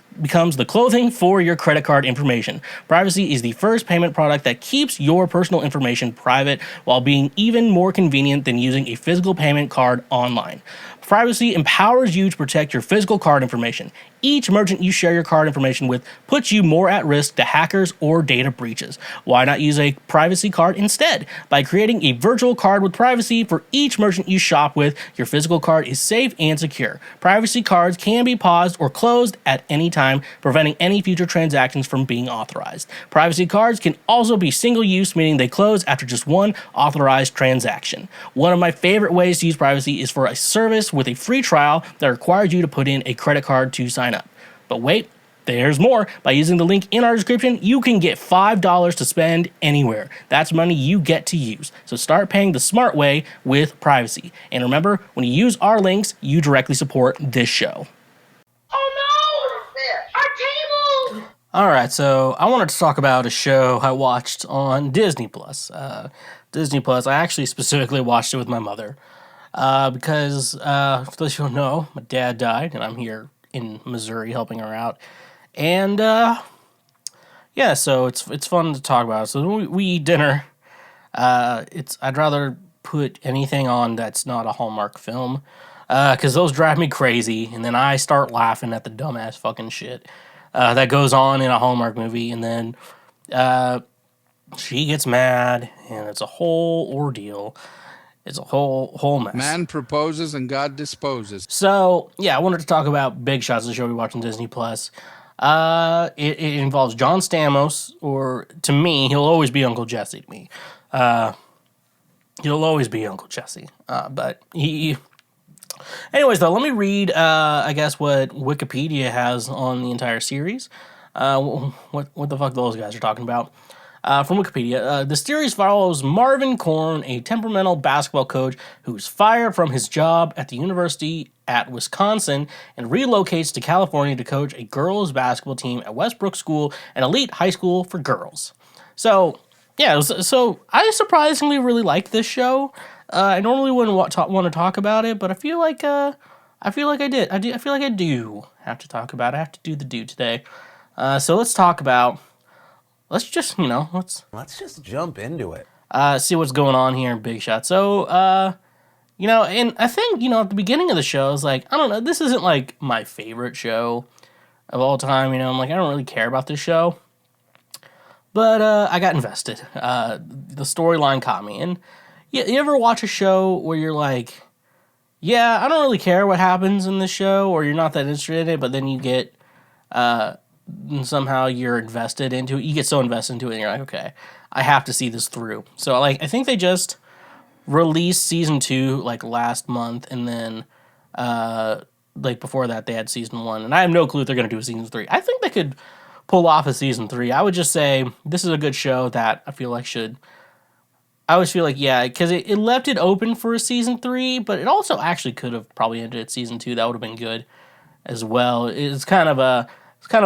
Speaker 1: the clothing for your credit card information. Privacy is the first payment product that keeps your personal information private while being even more convenient than using a physical payment card online. Privacy empowers you to protect your physical card information. Each merchant you share your card information with puts you more at risk to hackers or data breaches. Why not use a privacy card instead? By creating a virtual card with privacy for each merchant you shop with, your physical card is safe and secure. Privacy cards can be paused or closed at any time, preventing any future transactions from being authorized. Privacy cards can also be single-use, meaning they close after just one authorized transaction. One of my favorite ways to use privacy is for a service with a free trial that requires you to put in a credit card to sign up. But wait, there's more. By using the link in our description, you can get $5 to spend anywhere. That's money you get to use. So start paying the smart way with privacy. And remember, when you use our links, you directly support this show.
Speaker 6: Oh no! Our table!
Speaker 1: Alright, so I wanted to talk about a show I watched on Disney Plus. Disney Plus, I actually specifically watched it with my mother. Because, for those who don't know, my dad died, and I'm here in Missouri helping her out. And, yeah, so it's fun to talk about. So when we eat dinner, I'd rather put anything on that's not a Hallmark film, because those drive me crazy, and then I start laughing at the dumbass fucking shit that goes on in a Hallmark movie, and then she gets mad, and it's a whole ordeal. It's a whole mess.
Speaker 4: Man proposes and God disposes.
Speaker 1: So, yeah, I wanted to talk about Big Shots, the show we watch on Disney+. It involves John Stamos, or to me, he'll always be Uncle Jesse to me. He'll always be Uncle Jesse. But he... Anyways, though, let me read, I guess, what Wikipedia has on the entire series. What the fuck those guys are talking about. From Wikipedia, the series follows Marvin Korn, a temperamental basketball coach who's fired from his job at the University at Wisconsin and relocates to California to coach a girls' basketball team at Westbrook School, an elite high school for girls. So, yeah, so I surprisingly really like this show. I normally wouldn't want to talk about it, but I feel like I feel like I do have to talk about it. I have to do the do today. So let's talk about. Let's just,
Speaker 7: Let's just jump into it.
Speaker 1: See what's going on here in Big Shot. So, and I think, at the beginning of the show, I was like, I don't know, this isn't, like, my favorite show of all time, I'm like, I don't really care about this show. But, I got invested. The storyline caught me. And you ever watch a show where you're like, yeah, I don't really care what happens in this show, or you're not that interested in it, but then you get, and somehow you're invested into it. You get so invested into it, and you're like, okay, I have to see this through. So, I think they just released season 2, last month, and then, before that, they had season 1. And I have no clue if they're going to do a season 3. I think they could pull off a season 3. I would just say this is a good show that I feel like should... I always feel like, yeah, because it left it open for a season 3, but it also actually could have probably ended at season 2. That would have been good as well. It's kind of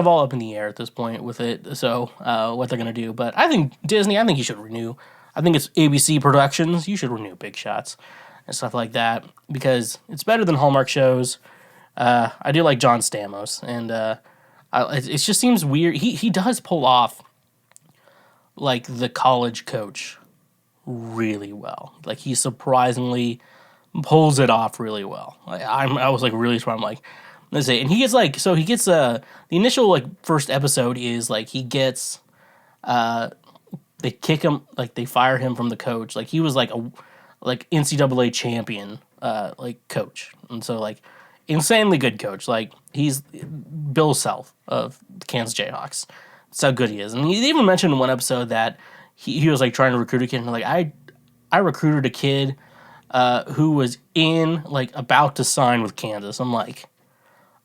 Speaker 1: all up in the air at this point with it, so what they're going to do. But I think Disney, you should renew. I think it's ABC Productions. You should renew Big Shots. and stuff like that, because it's better than Hallmark shows. I do like John Stamos, and it just seems weird. He does pull off like the college coach really well. Like he surprisingly pulls it off really well. I was like really surprised. I'm like, let's say, and he gets like, so he gets the initial like first episode is like he gets they kick him, like they fire him from the coach. Like he was like a like NCAA champion like coach, and so like insanely good coach. Like he's Bill Self of the Kansas Jayhawks. That's how good he is. And he even mentioned in one episode that he was like trying to recruit a kid, and like I recruited a kid who was in like about to sign with Kansas. I'm like,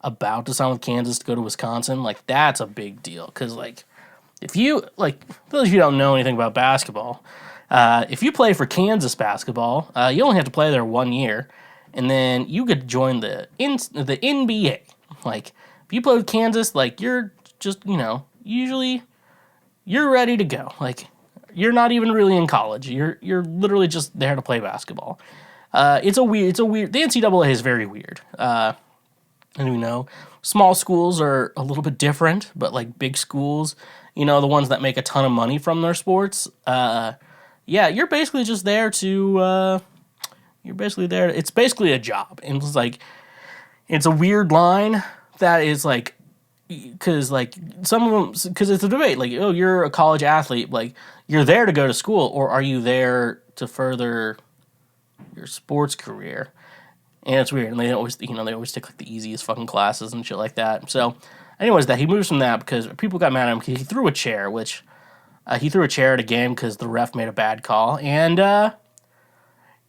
Speaker 1: about to sign with Kansas to go to Wisconsin? Like that's a big deal, because like if you like, for those of you who don't know anything about basketball, if you play for Kansas basketball, you only have to play there 1 year, and then you get to join the NBA. Like if you play with Kansas, like you're just, you know, usually you're ready to go. Like you're not even really in college. You're literally just there to play basketball. It's a weird. The NCAA is very weird. And you know, small schools are a little bit different, but like big schools, you know, the ones that make a ton of money from their sports, yeah, you're basically just there to, you're basically there. It's basically a job. And it's like, it's a weird line that is like, because like some of them, because it's a debate, like, oh, you're a college athlete, like you're there to go to school, or are you there to further your sports career? And it's weird, and they always take like the easiest fucking classes and shit like that. So, anyways, that he moves from that because people got mad at him because he threw a chair, which he threw a chair at a game because the ref made a bad call, and a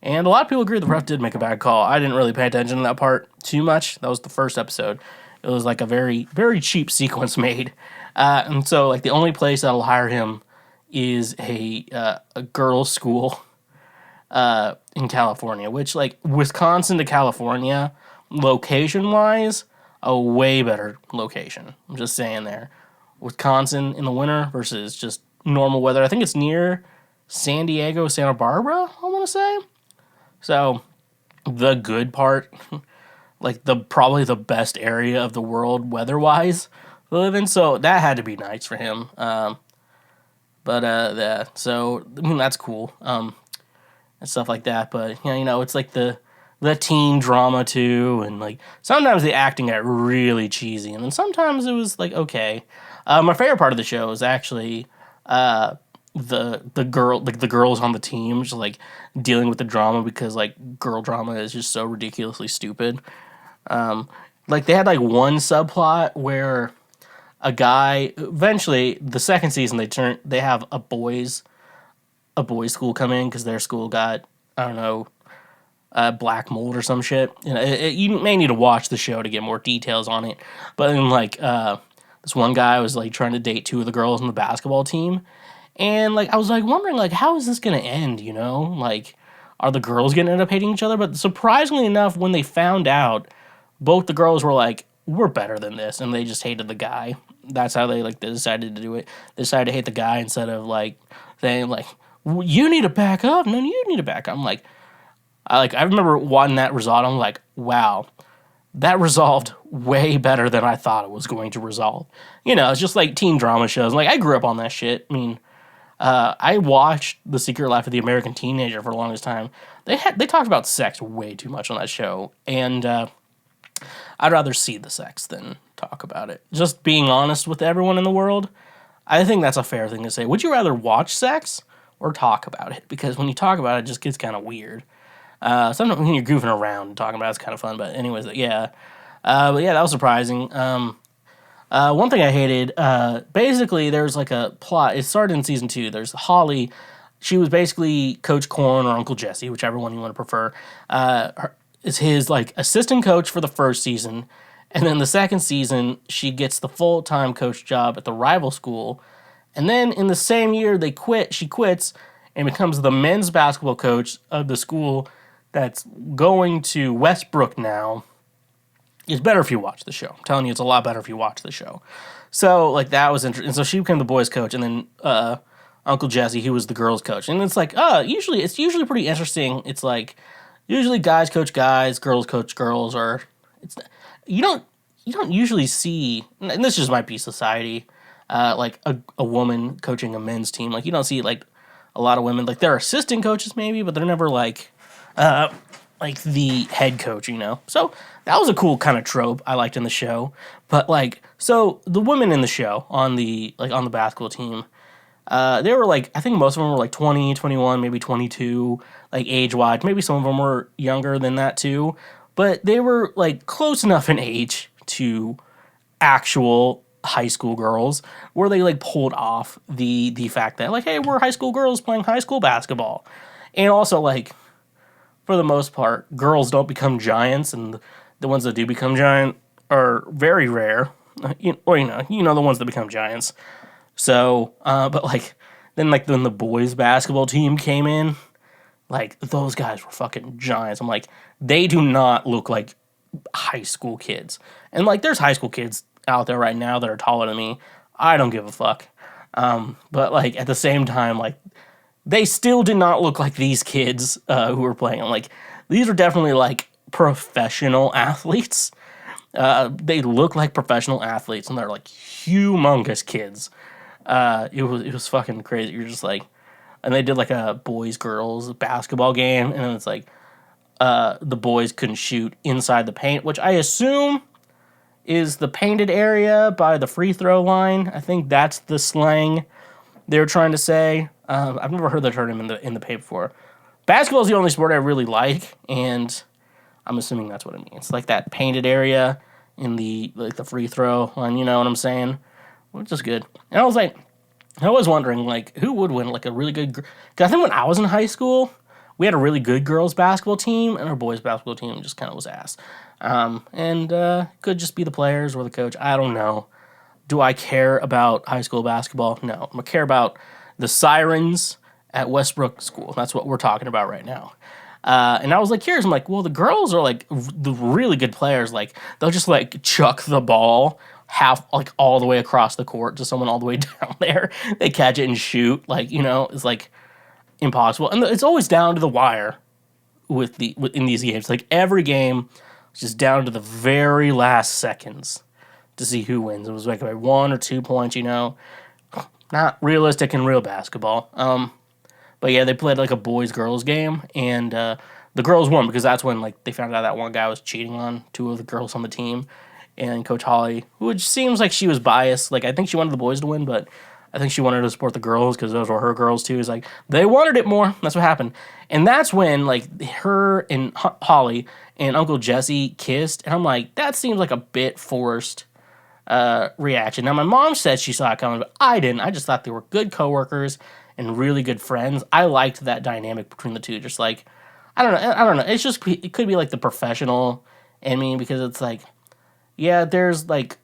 Speaker 1: lot of people agree the ref did make a bad call. I didn't really pay attention to that part too much. That was the first episode. It was like a very, very cheap sequence made, and so like the only place that'll hire him is a girls' school. In California, which like Wisconsin to California, location-wise, a way better location. I'm just saying there. Wisconsin in the winter versus just normal weather. I think it's near San Diego, Santa Barbara, I want to say. So the good part, like probably the best area of the world weather-wise to live in. So that had to be nice for him. So I mean that's cool. And stuff like that, but you know, it's like the teen drama too, and like sometimes the acting got really cheesy, and then sometimes it was like okay. My favorite part of the show is actually the girls on the team just like dealing with the drama, because like girl drama is just so ridiculously stupid. Like they had like one subplot where a guy, eventually the second season they have a boys school come in because their school got, I don't know, black mold or some shit. You know, you may need to watch the show to get more details on it. But then, like, this one guy was like trying to date two of the girls on the basketball team, and like I was like wondering like how is this gonna end? You know, like are the girls gonna end up hating each other? But surprisingly enough, when they found out, both the girls were like, we're better than this, and they just hated the guy. That's how they decided to do it. They decided to hate the guy instead of like saying like, you need to back up. No, you need to back up. I'm like, I remember wanting that resolved. I'm like, wow, that resolved way better than I thought it was going to resolve. You know, it's just like teen drama shows. Like I grew up on that shit. I mean, I watched The Secret Life of the American Teenager for the longest time. They talked about sex way too much on that show, and I'd rather see the sex than talk about it. Just being honest with everyone in the world, I think that's a fair thing to say. Would you rather watch sex or talk about it? Because when you talk about it, it just gets kind of weird. Sometimes when you're goofing around and talking about it's kind of fun. But anyways, yeah. But yeah, that was surprising. One thing I hated, basically there's like a plot. It started in season 2. There's Holly. She was basically Coach Corn or Uncle Jesse, whichever one you want to prefer. Is his like assistant coach for the first season. And then the second season, she gets the full-time coach job at the rival school. And then in the same year she quits and becomes the men's basketball coach of the school that's going to Westbrook now. It's better if you watch the show. I'm telling you, it's a lot better if you watch the show. So, like, that was interesting. And so she became the boys' coach, and then Uncle Jesse, he was the girls' coach. And it's like, it's usually pretty interesting. It's like, usually guys coach guys, girls coach girls, or it's you don't usually see, and this just might be society, like a woman coaching a men's team. Like you don't see like a lot of women, like they're assistant coaches maybe, but they're never like the head coach, you know. So that was a cool kind of trope I liked in the show. But like, so the women in the show on the basketball team, they were like, I think most of them were like 20, 21, maybe 22, like age-wise. Maybe some of them were younger than that too. But they were like close enough in age to actual high school girls where they like pulled off the fact that like, hey, we're high school girls playing high school basketball. And also like, for the most part, girls don't become giants, and the ones that do become giant are very rare. You know the ones that become giants. So, but like then like when the boys basketball team came in, like those guys were fucking giants. I'm like, they do not look like high school kids. And like there's high school kids out there right now that are taller than me. I don't give a fuck. But like at the same time, like they still did not look like these kids who were playing. I'm like, these are definitely like professional athletes. They look like professional athletes, and they're like humongous kids. It was fucking crazy. You're just like, and they did like a boys girls basketball game, and it's like the boys couldn't shoot inside the paint, which I assume is the painted area by the free throw line. I think that's the slang they were trying to say. I've never heard that term in the paint before. Basketball is the only sport I really like, and I'm assuming that's what it means. Like that painted area in the free throw line, you know what I'm saying? Which is good. And I was wondering like who would win like a really good. Cause I think when I was in high school, we had a really good girls basketball team, and our boys basketball team just kind of was ass. Could just be the players or the coach. I don't know. Do I care about high school basketball? No. I care about the Sirens at Westbrook School. That's what we're talking about right now. And I was like curious. I'm like, well, the girls are like the really good players. Like they'll just like chuck the ball half like all the way across the court to someone all the way down there. They catch it and shoot. Like, you know, it's like impossible. And it's always down to the wire in these games. Like every game is just down to the very last seconds to see who wins. It was like by 1 or 2 points, you know. Not realistic in real basketball. But yeah, they played like a boys-girls game, and the girls won because that's when like they found out that one guy was cheating on 2 of the girls on the team, and Coach Holly, which seems like she was biased. Like I think she wanted the boys to win, but I think she wanted to support the girls because those were her girls too. Is like they wanted it more. That's what happened, and that's when like her and Holly and Uncle Jesse kissed, and I'm like, that seems like a bit forced reaction. Now my mom said she saw it coming, but I didn't. I just thought they were good coworkers and really good friends. I liked that dynamic between the two. Just like I don't know. It's just it could be like the professional in me because it's like yeah, there's like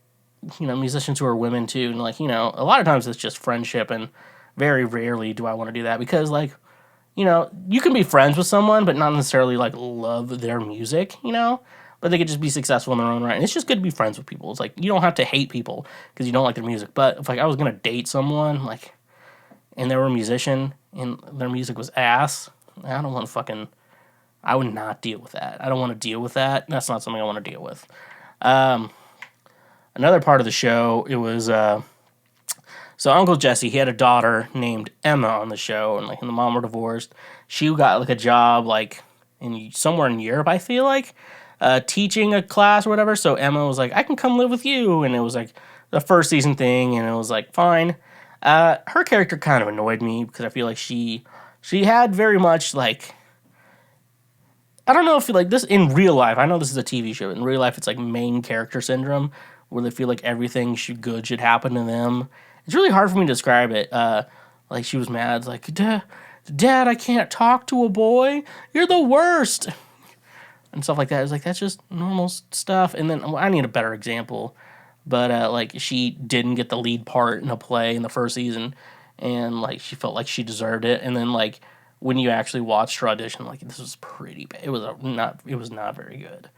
Speaker 1: you know musicians who are women too, and like you know a lot of times it's just friendship, and very rarely do I want to do that because like you know you can be friends with someone but not necessarily like love their music, you know. But they could just be successful in their own right. And it's just good to be friends with people. It's like, you don't have to hate people because you don't like their music. But if like I was going to date someone, like, and they were a musician and their music was ass, I don't want to fucking, I would not deal with that. I don't want to deal with that. That's not something I want to deal with. Another part of the show, it was, so Uncle Jesse, he had a daughter named Emma on the show. And like, when the mom were divorced, she got like a job like in somewhere in Europe, I feel like. Teaching a class or whatever, so Emma was like, I can come live with you, and it was like the first season thing, and it was like, fine. Her character kind of annoyed me, because I feel like she had very much, like, I don't know if, like, this, in real life, I know this is a TV show, in real life, it's like main character syndrome, where they feel like everything good should happen to them. It's really hard for me to describe it. Like, she was mad, it's like, Dad, I can't talk to a boy, you're the worst! And stuff like that. It was like, that's just normal stuff. And then I need a better example. But like she didn't get the lead part in a play in the first season, and like she felt like she deserved it. And then like when you actually watched her audition, like this was pretty bad. It was not very good.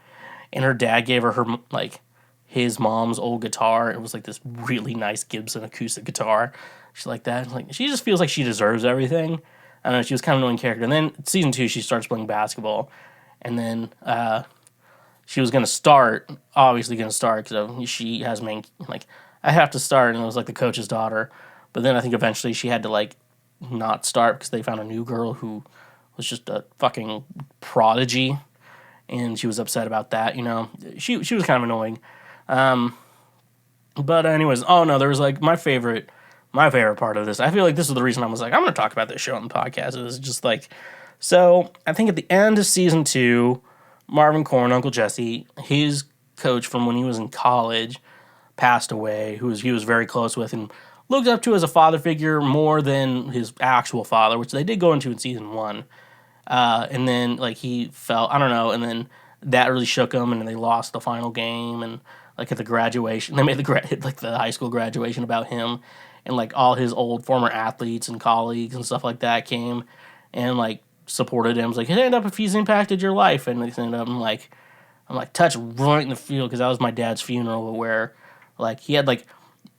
Speaker 1: And her dad gave her like his mom's old guitar. It was like this really nice Gibson acoustic guitar. She's like that. Like she just feels like she deserves everything. I don't know. She was kind of an annoying character. And then season 2, she starts playing basketball. And then she was obviously going to start, because she has I have to start, and it was like the coach's daughter. But then I think eventually she had to like not start because they found a new girl who was just a fucking prodigy, and she was upset about that. She was kind of annoying. But anyways, oh no, there was like my favorite part of this. I feel like this is the reason I was like, I'm going to talk about this show on the podcast. It was just like, so I think at the end of season 2, Marvin Korn, Uncle Jesse, his coach from when he was in college, passed away, who he was very close with and looked up to as a father figure more than his actual father, which they did go into in season 1. And then like he fell, I don't know, and then that really shook him, and then they lost the final game, and like at the graduation, they made the high school graduation about him, and like all his old former athletes and colleagues and stuff like that came and like supported him. It was like, stand up if he's impacted your life, and they stand up. I'm like touched right in the field, because that was my dad's funeral, where like he had like,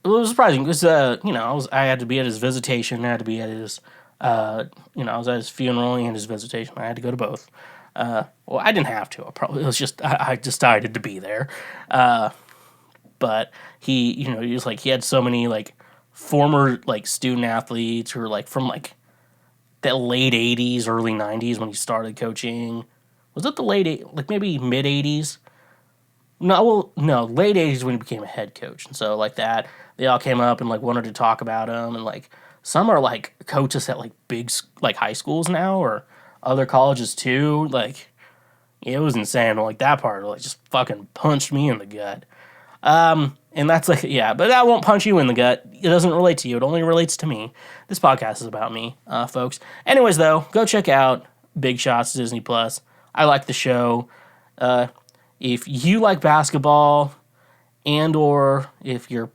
Speaker 1: it was surprising because I had to be at his visitation, I had to be at his I was at his funeral and his visitation. I had to go to both. Well, I didn't have to. It was just I decided to be there. But he was like, he had so many like former like student athletes who were like from like the late 80s, early 90s when he started coaching. Was it the like maybe mid 80s? No, late 80s when he became a head coach. And so like that, they all came up and like wanted to talk about him, and like some are like coaches at like big like high schools now or other colleges too. Like it was insane. Like that part like just fucking punched me in the gut. And that's like, yeah, but that won't punch you in the gut. It doesn't relate to you. It only relates to me. This podcast is about me, folks. Anyways, though, go check out Big Shots Disney Plus. I like the show. If you like basketball, and or if your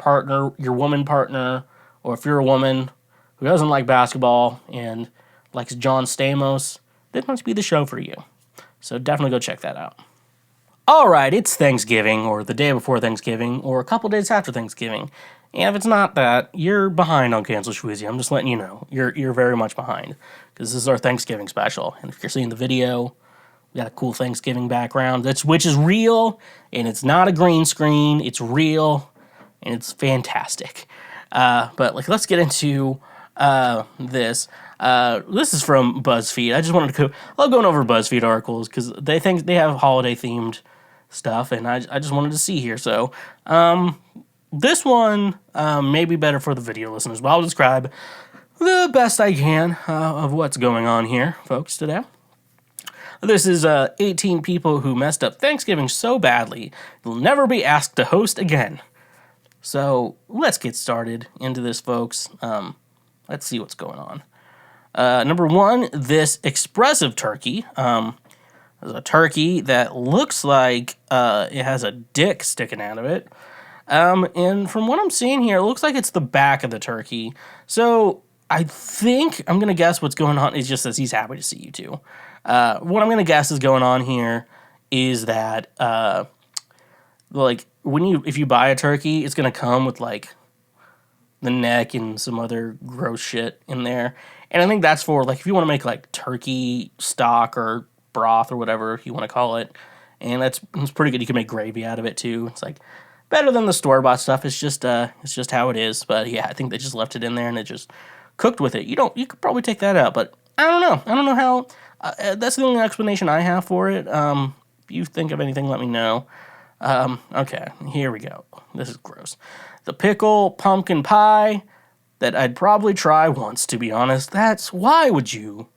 Speaker 1: woman partner, or if you're a woman who doesn't like basketball and likes John Stamos, this must be the show for you. So definitely go check that out. All right, it's Thanksgiving, or the day before Thanksgiving, or a couple days after Thanksgiving. And if it's not that, you're behind on Cancel Schweezy. I'm just letting you know. You're very much behind, because this is our Thanksgiving special. And if you're seeing the video, we got a cool Thanksgiving background, which is real, and it's not a green screen. It's real, and it's fantastic. But like, let's get into this. This is from BuzzFeed. I just wanted to I love going over BuzzFeed articles because they have holiday themed stuff, and I just wanted to see here. So this one may be better for the video listeners, but I'll describe the best I can of what's going on here, folks, today. This is 18 people who messed up Thanksgiving so badly they'll never be asked to host again. So let's get started into this, folks. Let's see what's going on. Number 1, this expressive turkey. There's a turkey that looks like it has a dick sticking out of it. And from what I'm seeing here, it looks like it's the back of the turkey. So I think I'm going to guess what's going on is just that he's happy to see you two. What I'm going to guess is going on here is that, like, if you buy a turkey, it's going to come with, like, the neck and some other gross shit in there. And I think that's for, like, if you want to make, like, turkey stock or broth or whatever you want to call it. And it's pretty good. You can make gravy out of it, too. It's, like, better than the store-bought stuff. It's just how it is. But, yeah, I think they just left it in there and it just cooked with it. You could probably take that out, but I don't know. I don't know how. That's the only explanation I have for it. If you think of anything, let me know. Okay, here we go. This is gross. The pickle pumpkin pie that I'd probably try once, to be honest. Why would you?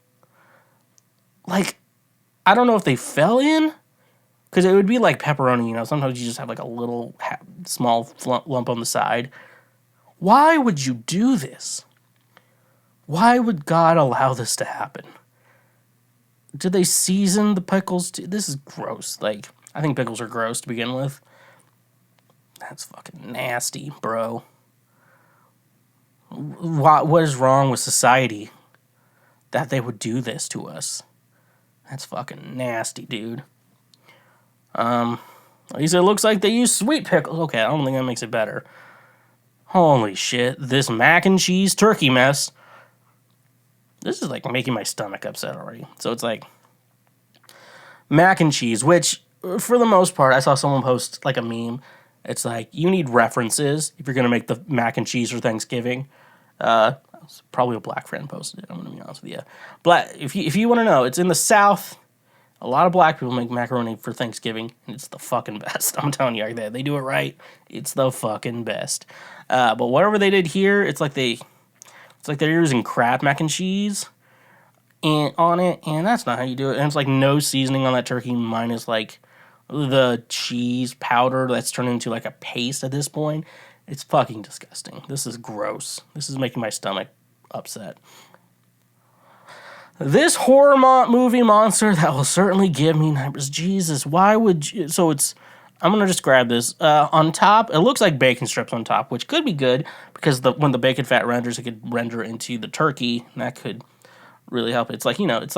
Speaker 1: Like, I don't know if they fell in, because it would be like pepperoni, sometimes you just have like a little small lump on the side. Why would you do this? Why would God allow this to happen? Did they season the pickles? This is gross. Like, I think pickles are gross to begin with. That's fucking nasty, bro. What is wrong with society that they would do this to us? That's fucking nasty, dude. He said it looks like they use sweet pickles. Okay, I don't think that makes it better. Holy shit, this mac and cheese turkey mess. This is like making my stomach upset already. So it's like mac and cheese, which for the most part, I saw someone post like a meme. It's like, you need references if you're going to make the mac and cheese for Thanksgiving. Probably a black friend posted it, I'm going to be honest with you. Black, if you want to know, it's in the South. A lot of black people make macaroni for Thanksgiving, and it's the fucking best. I'm telling you, they do it right. It's the fucking best. But whatever they did here, it's like they're using Kraft mac and cheese on it, and that's not how you do it. And it's like no seasoning on that turkey, minus like the cheese powder that's turned into like a paste at this point. It's fucking disgusting. This is gross. This is making my stomach upset. This horror movie monster that will certainly give me nightmares. Jesus, why would you? So I'm going to just grab this. On top, it looks like bacon strips on top, which could be good because when the bacon fat renders, it could render into the turkey, and that could really help. It's like, it's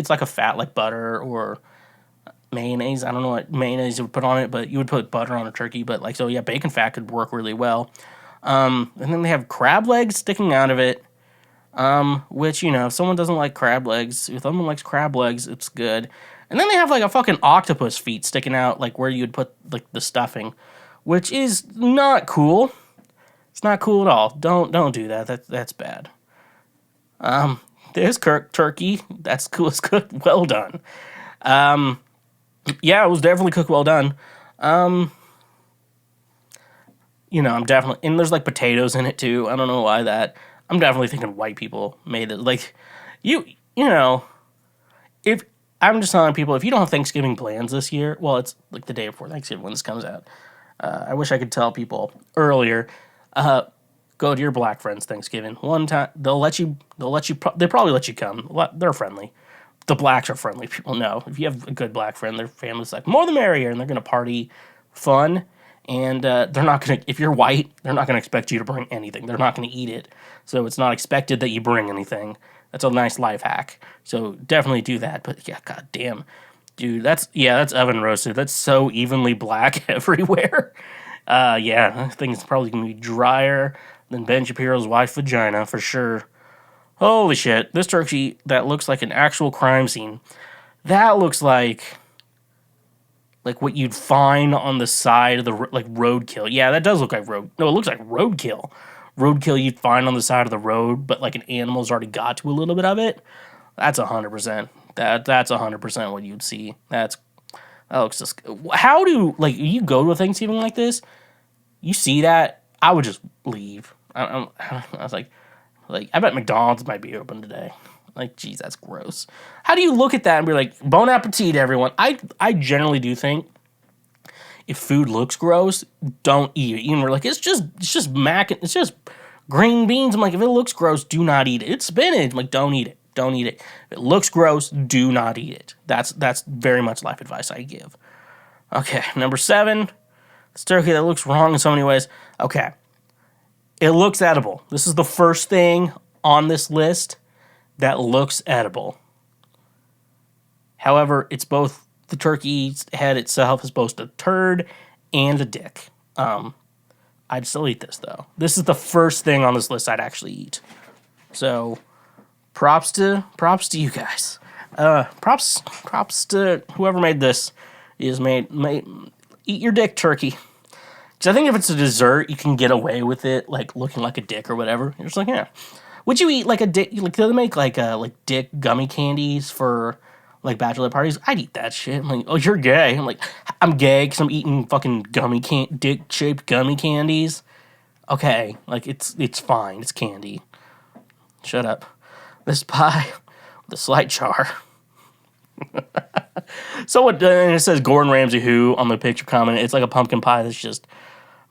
Speaker 1: like a fat like butter or mayonnaise. I don't know what mayonnaise you would put on it, but you would put butter on a turkey. But like, so yeah, bacon fat could work really well. And then they have crab legs sticking out of it. Which, if someone doesn't like crab legs, if someone likes crab legs, it's good. And then they have like a fucking octopus feet sticking out, like where you'd put like the stuffing, which is not cool. It's not cool at all. Don't do that. That's bad. There's turkey. That's cool. It's cooked well done. Yeah, it was definitely cooked well done. I'm definitely, and there's like potatoes in it too. I don't know why that. I'm definitely thinking white people made it. Like, if I'm just telling people, if you don't have Thanksgiving plans this year, well, it's like the day before Thanksgiving when this comes out. I wish I could tell people earlier. Go to your black friends Thanksgiving. One time they'll probably let you come. They're friendly. The blacks are friendly. People know if you have a good black friend, their family's like more the merrier, and they're gonna party fun. And they're not going to, if you're white, they're not going to expect you to bring anything. They're not going to eat it. So it's not expected that you bring anything. That's a nice life hack. So definitely do that. But yeah, goddamn. Dude, that's oven roasted. That's so evenly black everywhere. Yeah, I think it's probably going to be drier than Ben Shapiro's wife's vagina for sure. Holy shit. This turkey that looks like an actual crime scene. That looks like what you'd find on the side of the, roadkill. Yeah, that does look like it looks like roadkill. Roadkill you'd find on the side of the road, but like an animal's already got to a little bit of it. That's 100%. That's 100% what you'd see. That looks just, how do, you go to a Thanksgiving like this, you see that, I would just leave. I was like, I bet McDonald's might be open today. Like, geez, that's gross. How do you look at that and be like, bon appetit, everyone? I generally do think if food looks gross, don't eat it. Even we're like, it's just green beans. I'm like, if it looks gross, do not eat it. It's spinach. I'm like, don't eat it. Don't eat it. If it looks gross, do not eat it. That's very much life advice I give. Okay, number 7. It's turkey that looks wrong in so many ways. Okay. It looks edible. This is the first thing on this list that looks edible. However, it's both, the turkey's head itself is both a turd and a dick. I'd still eat this though. This is the first thing on this list I'd actually eat. So props to you guys. Props to whoever made this. Is made eat your dick, turkey. Because I think if it's a dessert, you can get away with it, like looking like a dick or whatever. You're just like, yeah. Would you eat like a dick? Like, do they make like dick gummy candies for like bachelor parties? I'd eat that shit. I'm like, oh, you're gay. I'm like, I'm gay because I'm eating fucking dick shaped gummy candies. Okay, like it's fine. It's candy. Shut up. This pie with a slight char. So and it says Gordon Ramsay who on the picture comment. It's like a pumpkin pie that's just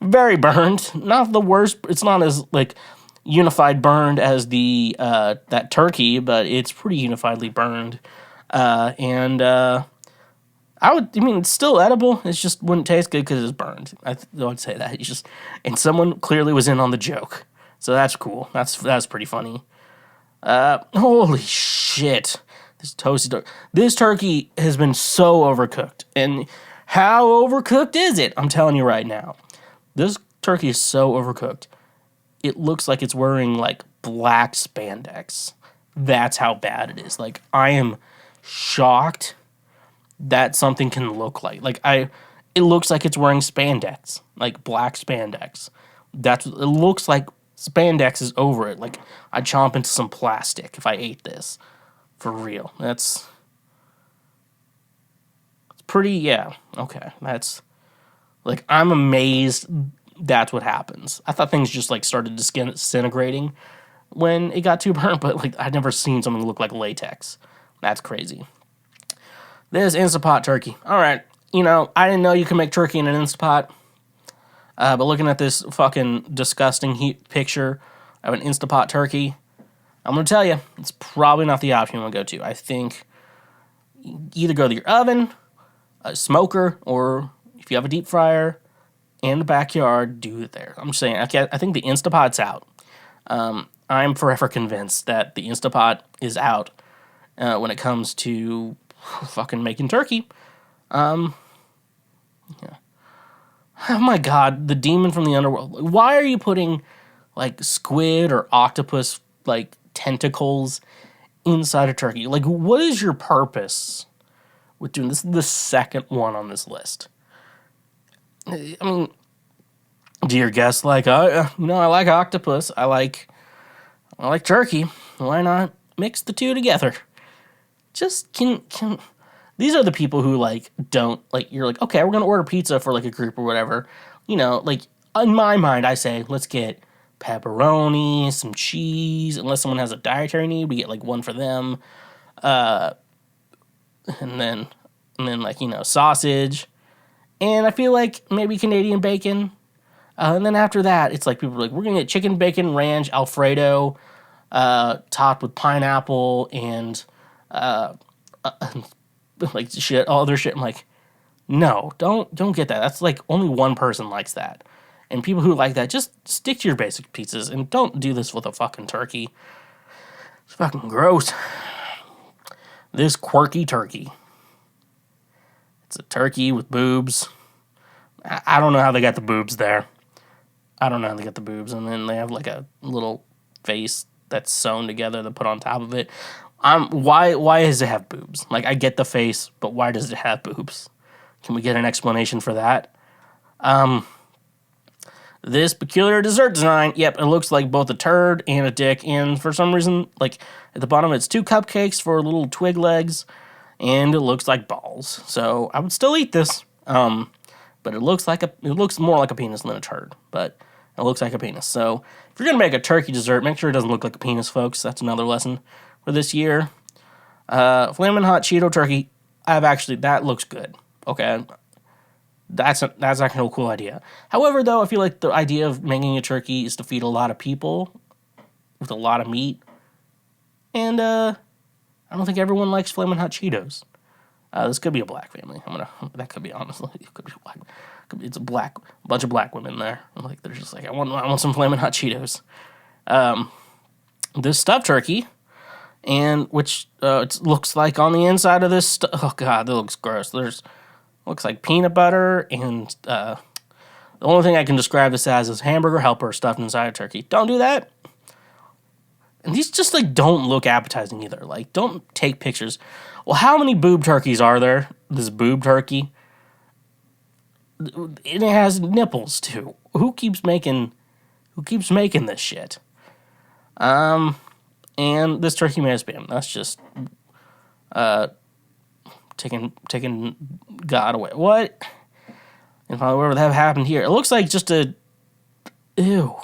Speaker 1: very burned. Not the worst. It's not as like unified burned as the that turkey, but it's pretty unifiedly burned. It's still edible. It just wouldn't taste good because it's burned. I would say that. It's just, and someone clearly was in on the joke, so that's cool. That's pretty funny. Holy shit! This turkey has been so overcooked, and how overcooked is it? I'm telling you right now, this turkey is so overcooked. It looks like it's wearing like black spandex. That's how bad it is. Like, I am shocked that something can look like. It looks like it's wearing spandex, like black spandex. That's what it looks like. Spandex is over it. Like, I'd chomp into some plastic if I ate this. For real. It's pretty, yeah. Okay, that's, like, I'm amazed that's what happens. I thought things just, like, started disintegrating when it got too burnt, but, like, I'd never seen something look like latex. That's crazy. This Instapot turkey. All right. You know, I didn't know you could make turkey in an Instapot. But looking at this fucking disgusting picture of an Instapot turkey, I'm going to tell you, it's probably not the option you want to go to. I think either go to your oven, a smoker, or if you have a deep fryer in the backyard, do it there. I'm just saying, I think the Instapot's out. I'm forever convinced that the Instapot is out when it comes to fucking making turkey. Yeah. Oh my god, the demon from the underworld. Why are you putting, like, squid or octopus, like, tentacles inside a turkey? Like, what is your purpose with doing this? This is the second one on this list. I mean, dear guest, like, I like octopus. I like turkey. Why not mix the two together? Just can these are the people who, like, don't, like, you're like, okay, we're going to order pizza for, like, a group or whatever. You know, like, in my mind, I say, let's get pepperoni, some cheese, unless someone has a dietary need, we get, like, one for them. And then, like, you know, sausage. And I feel like maybe Canadian bacon. And then after that, it's like, people are like, we're going to get chicken, bacon, ranch, Alfredo, topped with pineapple and, like, shit, all other shit. I'm like, no, don't get that. That's like only one person likes that. And people who like that, just stick to your basic pizzas and don't do this with a fucking turkey. It's fucking gross. This quirky turkey. It's a turkey with boobs. I don't know how they got the boobs there. I don't know how they got the boobs. And then they have like a little face that's sewn together to put on top of it. Why does it have boobs? Like, I get the face, but why does it have boobs? Can we get an explanation for that? This peculiar dessert design, yep, it looks like both a turd and a dick, and for some reason, like, at the bottom it's two cupcakes for little twig legs, and it looks like balls. So I would still eat this, but it looks more like a penis than a turd, but it looks like a penis. So if you're gonna make a turkey dessert, make sure it doesn't look like a penis, folks. That's another lesson for this year. Flamin' Hot Cheeto turkey. That looks good. Okay, that's actually a cool idea. However, though, I feel like the idea of making a turkey is to feed a lot of people with a lot of meat, and I don't think everyone likes Flamin' Hot Cheetos. This could be a black family. That could be, honestly, it could be black. It's a bunch of black women there. Like, they're just like, I want some Flamin' Hot Cheetos. This stuffed turkey. And which it looks like on the inside of this oh god, that looks gross. Looks like peanut butter, and the only thing I can describe this as is hamburger helper stuffed inside a turkey. Don't do that. And these just, like, don't look appetizing either. Like, don't take pictures. Well, how many boob turkeys are there? This boob turkey. And it has nipples too. Who keeps making this shit? And this turkey may have spam. That's just taking God away. What? And probably whatever that happened here. It looks like just ew.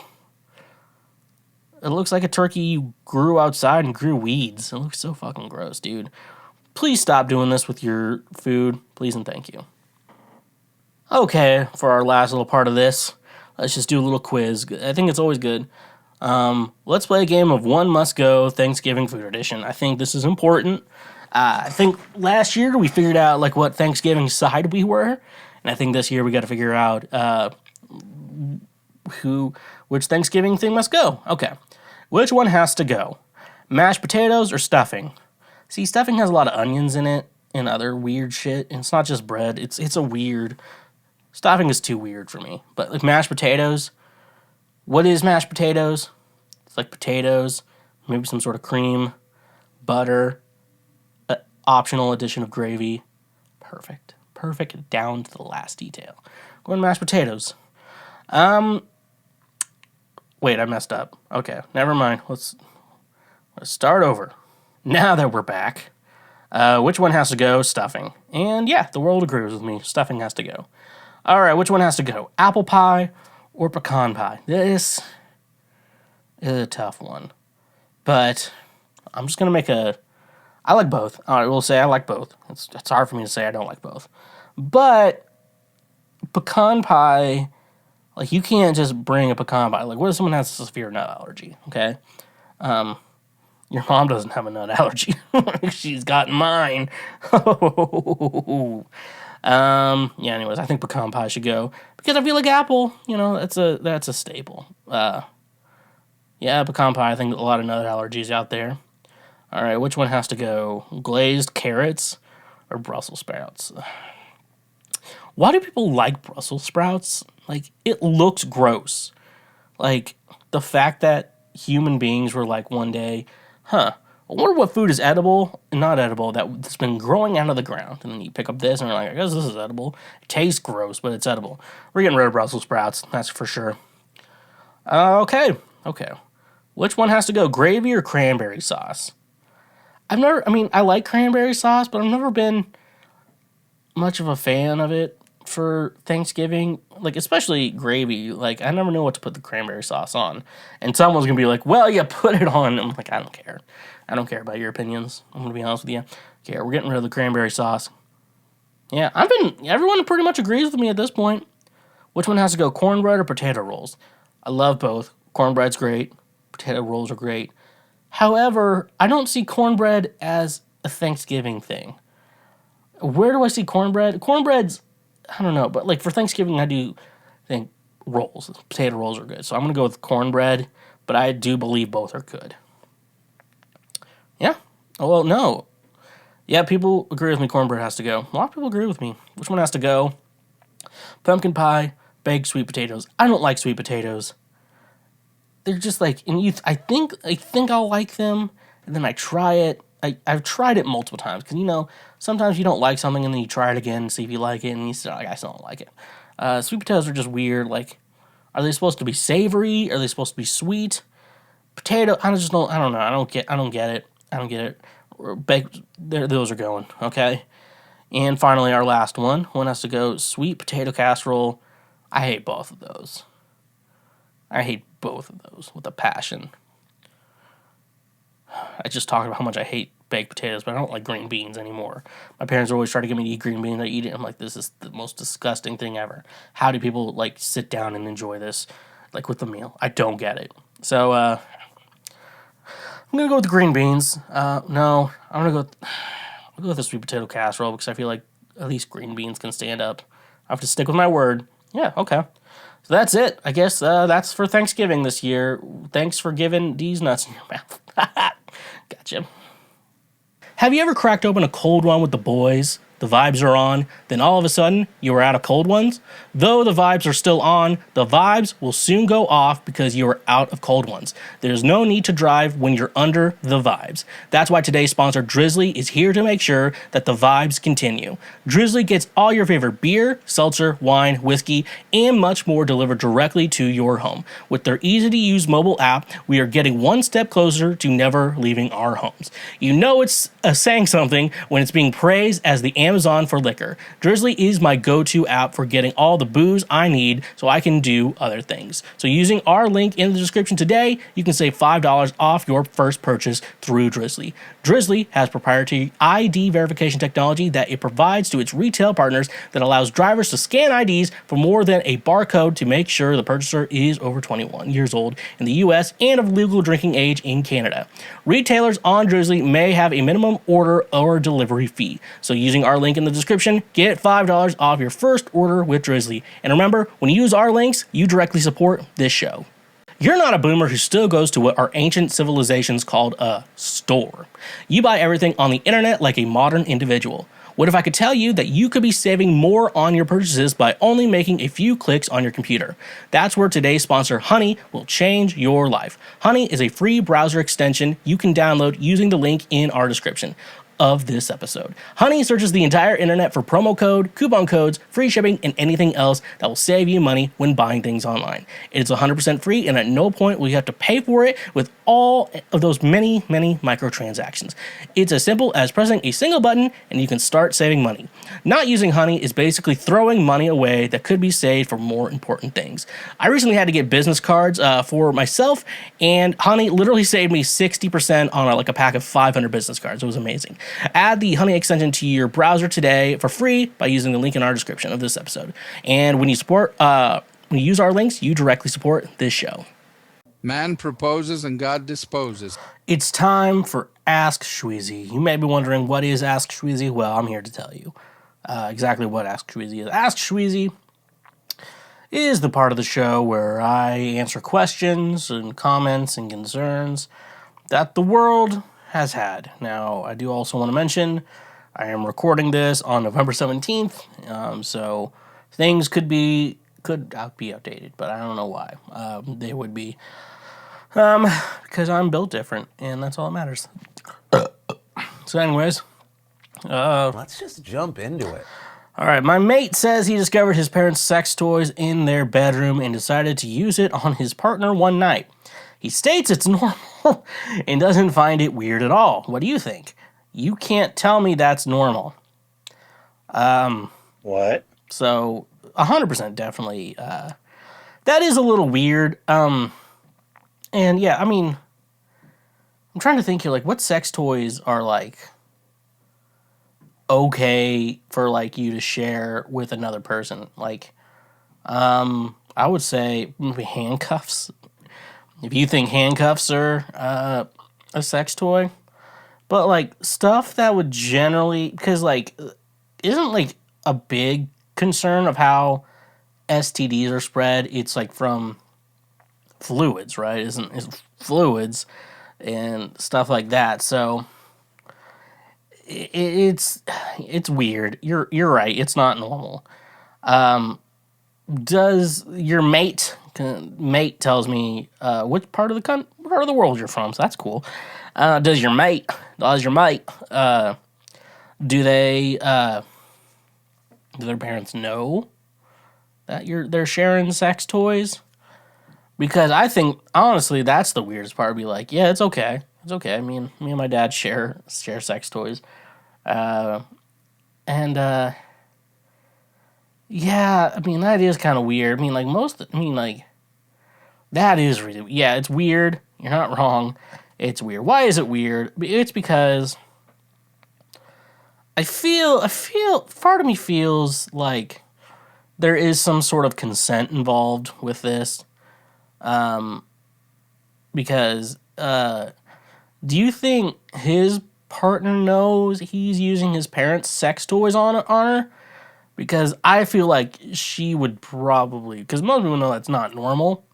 Speaker 1: It looks like a turkey you grew outside and grew weeds. It looks so fucking gross, dude. Please stop doing this with your food. Please and thank you. Okay, for our last little part of this, let's just do a little quiz. I think it's always good. Let's play a game of One Must Go Thanksgiving Food Edition. I think this is important. I think last year we figured out, like, what Thanksgiving side we were, and I think this year we got to figure out which Thanksgiving thing must go. Okay, which one has to go? Mashed potatoes or stuffing? See, stuffing has a lot of onions in it and other weird shit, and it's not just bread. It's a weird. Stuffing is too weird for me. But, like, mashed potatoes. What is mashed potatoes? It's like potatoes, maybe some sort of cream, butter, optional addition of gravy. perfect. Perfect down to the last detail. Going to mashed potatoes. Wait, I messed up. Okay, never mind. Let's start over. Now that we're back, which one has to go? Stuffing. And yeah, the world agrees with me. Stuffing has to go. All right, which one has to go? Apple pie or pecan pie? This is a tough one. But I'm just going to make I like both. I will say I like both. It's hard for me to say I don't like both. But pecan pie, like, you can't just bring a pecan pie. Like, what if someone has a severe nut allergy, okay? Your mom doesn't have a nut allergy. She's got mine. Yeah, anyways, I think pecan pie should go. Because I feel like apple, that's a staple. Yeah, pecan pie, I think a lot of nut allergies out there. All right, which one has to go? Glazed carrots or Brussels sprouts? Why do people like Brussels sprouts? Like, it looks gross. Like, the fact that human beings were like one day, I wonder what food is edible and not edible that's been growing out of the ground. And then you pick up this and you're like, I guess this is edible. It tastes gross, but it's edible. We're getting rid of Brussels sprouts, that's for sure. Okay. Which one has to go, gravy or cranberry sauce? I like cranberry sauce, but I've never been much of a fan of it for Thanksgiving, like, especially gravy. Like, I never know what to put the cranberry sauce on. And someone's going to be like, well, you put it on. I'm like, I don't care. I don't care about your opinions. I'm going to be honest with you. Okay, we're getting rid of the cranberry sauce. Yeah, everyone pretty much agrees with me at this point. Which one has to go, cornbread or potato rolls? I love both. Cornbread's great. Potato rolls are great. However, I don't see cornbread as a Thanksgiving thing. Where do I see cornbread? Cornbread's, I don't know, but like for Thanksgiving, I do think rolls. Potato rolls are good. So I'm going to go with cornbread, but I do believe both are good. Yeah. Oh, well, no. Yeah, people agree with me. Cornbread has to go. A lot of people agree with me. Which one has to go? Pumpkin pie, baked sweet potatoes. I don't like sweet potatoes. They're just like, I think I'll like them, and then I try it. I've tried it multiple times, because, sometimes you don't like something, and then you try it again, see if you like it, and you say, like, I still don't like it. Sweet potatoes are just weird. Like, are they supposed to be savory? Are they supposed to be sweet? Potato, I don't know. I don't get it. Baked, those are going, okay? And finally, our last one. One has to go, sweet potato casserole. I hate both of those. I hate both of those with a passion. I just talked about how much I hate baked potatoes, but I don't like green beans anymore. My parents always try to get me to eat green beans. I eat it. I'm like, this is the most disgusting thing ever. How do people, like, sit down and enjoy this, like, with the meal? I don't get it. So, I'm going to go with the green beans. No, I'll go with the sweet potato casserole, because I feel like at least green beans can stand up. I have to stick with my word. Yeah, okay. So that's it. I guess that's for Thanksgiving this year. Thanks for giving these nuts in your mouth. Gotcha. Have you ever cracked open a cold one with the boys? The vibes are on, then all of a sudden, you are out of cold ones? Though the vibes are still on, the vibes will soon go off because you are out of cold ones. There's no need to drive when you're under the vibes. That's why today's sponsor, Drizly, is here to make sure that the vibes continue. Drizly gets all your favorite beer, seltzer, wine, whiskey, and much more delivered directly to your home. With their easy-to-use mobile app, we are getting one step closer to never leaving our homes. You know it's saying something when it's being praised as the Amazon for liquor. Drizly is my go-to app for getting all the booze I need so I can do other things. So using our link in the description today, you can save $5 off your first purchase through Drizly. Drizly has proprietary ID verification technology that it provides to its retail partners that allows drivers to scan IDs for more than a barcode to make sure the purchaser is over 21 years old in the US and of legal drinking age in Canada. Retailers on Drizly may have a minimum order or delivery fee. So using our link in the description, get $5 off your first order with Drizly. And remember, when you use our links, you directly support this show. You're not a boomer who still goes to what our ancient civilizations called a store. You buy everything on the internet like a modern individual. What if I could tell you that you could be saving more on your purchases by only making a few clicks on your computer? That's where today's sponsor, Honey, will change your life. Honey is a free browser extension you can download using the link in our description. of this episode. Honey searches the entire internet for promo code, coupon codes, free shipping, and anything else that will save you money when buying things online. It's 100% free, and at no point will you have to pay for it with all of those many microtransactions. It's as simple as pressing a single button, and you can start saving money. Not using Honey is basically throwing money away that could be saved for more important things. I recently had to get business cards for myself, and Honey literally saved me 60% on a pack of 500 business cards. It was amazing. Add the Honey extension to your browser today for free by using the link in our description of this episode. And when you use our links, you directly support this show.
Speaker 4: Man proposes and God disposes.
Speaker 1: It's time for Ask Schweezy. You may be wondering, what is Ask Schweezy? Well, I'm here to tell you exactly what Ask Schweezy is. Ask Schweezy is the part of the show where I answer questions and comments and concerns that the world has had. Now, I do also want to mention I am recording this on November 17th, so things could be outdated, but I don't know why. They would be, because I'm built different, and that's all that matters. So anyways,
Speaker 7: Let's just jump into it.
Speaker 1: all right, my mate says he discovered his parents' sex toys in their bedroom and decided to use it on his partner one night. He states it's normal and doesn't find it weird at all. What do you think? You can't tell me that's normal.
Speaker 8: What?
Speaker 1: So, 100% definitely. That is a little weird. And yeah, I mean, I'm trying to think here, what sex toys are, okay for, you to share with another person? I would say maybe handcuffs. If you think handcuffs are a sex toy. But, stuff that would generally... Because, isn't, a big concern of how STDs are spread? It's, from fluids, right? It's fluids and stuff like that. So, it's weird. You're right. It's not normal. Does your mate tells me which part of the world you're from, so that's cool. Does your mate do their parents know that they're sharing sex toys? Because I think honestly that's the weirdest part. Be like, yeah, it's okay. Me and my dad share sex toys. Yeah, I mean, that is kind of weird. I mean, that is really, yeah, it's weird. You're not wrong. It's weird. Why is it weird? It's because I feel, part of me feels like there is some sort of consent involved with this. Because, do you think his partner knows he's using his parents' sex toys on her? Because I feel like she would probably... Because most people know that's not normal,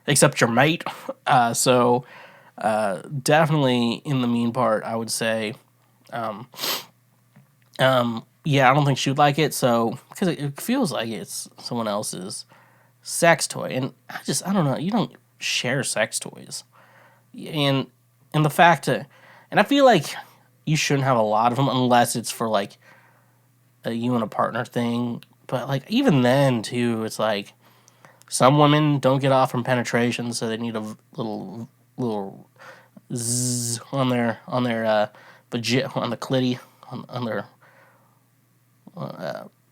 Speaker 1: except your mate. So, definitely in the mean part, I would say... yeah, I don't think she would like it, so... Because it feels like it's someone else's sex toy. And I don't know, you don't share sex toys. And the fact that... And I feel like you shouldn't have a lot of them unless it's for, a you and a partner thing. But, even then, too, it's some women don't get off from penetration, so they need a little zzz on their on the clitty, on their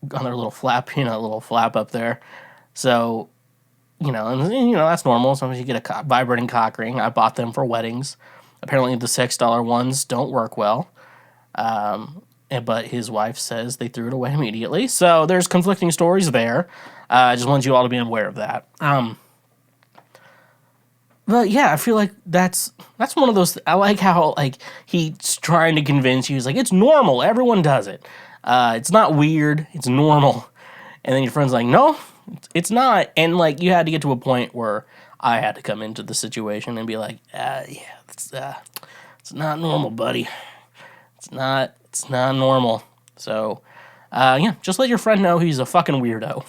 Speaker 1: little flap, little flap up there. So, and that's normal. Sometimes you get a vibrating cock ring. I bought them for weddings. Apparently the $6 ones don't work well. But his wife says they threw it away immediately. So there's conflicting stories there. I just want you all to be aware of that. But yeah, I feel like that's one of those... I like how, he's trying to convince you. He's like, it's normal. Everyone does it. It's not weird. It's normal. And then your friend's like, no, it's not. And, you had to get to a point where I had to come into the situation and be like, yeah, it's not normal, buddy. It's not normal. So, yeah, just let your friend know he's a fucking weirdo.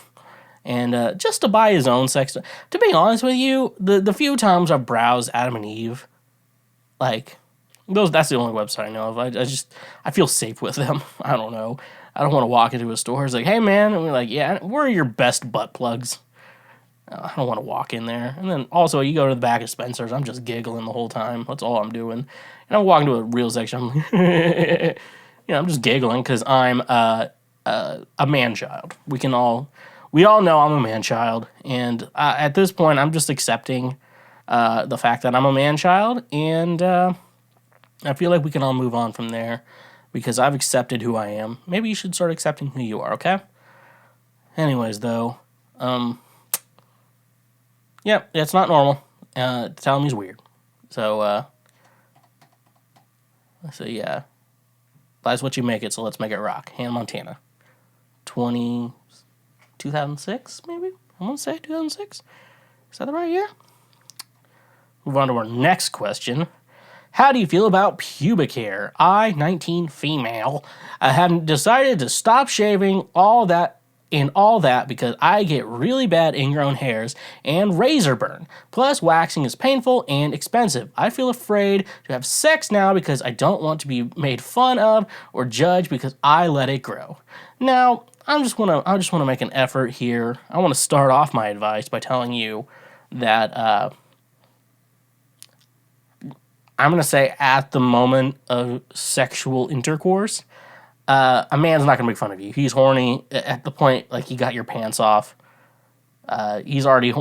Speaker 1: And just to buy his own sex... To be honest with you, the few times I've browsed Adam and Eve, That's the only website I know of. I feel safe with them. I don't know. I don't want to walk into a store. It's like, hey man, and we're like, yeah, where are your best butt plugs? I don't want to walk in there. And then also, you go to the back of Spencer's, I'm just giggling the whole time. That's all I'm doing. And I'm walking to a real section. I'm like, I'm just giggling because I'm a man child. We all know I'm a man child, and at this point, I'm just accepting the fact that I'm a man child, and I feel like we can all move on from there because I've accepted who I am. Maybe you should start accepting who you are, okay? Anyways, though, yeah, it's not normal. Telling me is weird. So yeah. Life's what you make it, so let's make it rock. Hannah Montana. 2006, maybe? I want to say 2006. Is that the right year? Move on to our next question. How do you feel about pubic hair? I, 19, female. I have decided to stop shaving all that because I get really bad ingrown hairs and razor burn. Plus, waxing is painful and expensive. I feel afraid to have sex now because I don't want to be made fun of or judged because I let it grow. Now, I just want to make an effort here. I want to start off my advice by telling you that I'm going to say at the moment of sexual intercourse, a man's not going to make fun of you. He's horny at the point, like, he got your pants off. He's horny.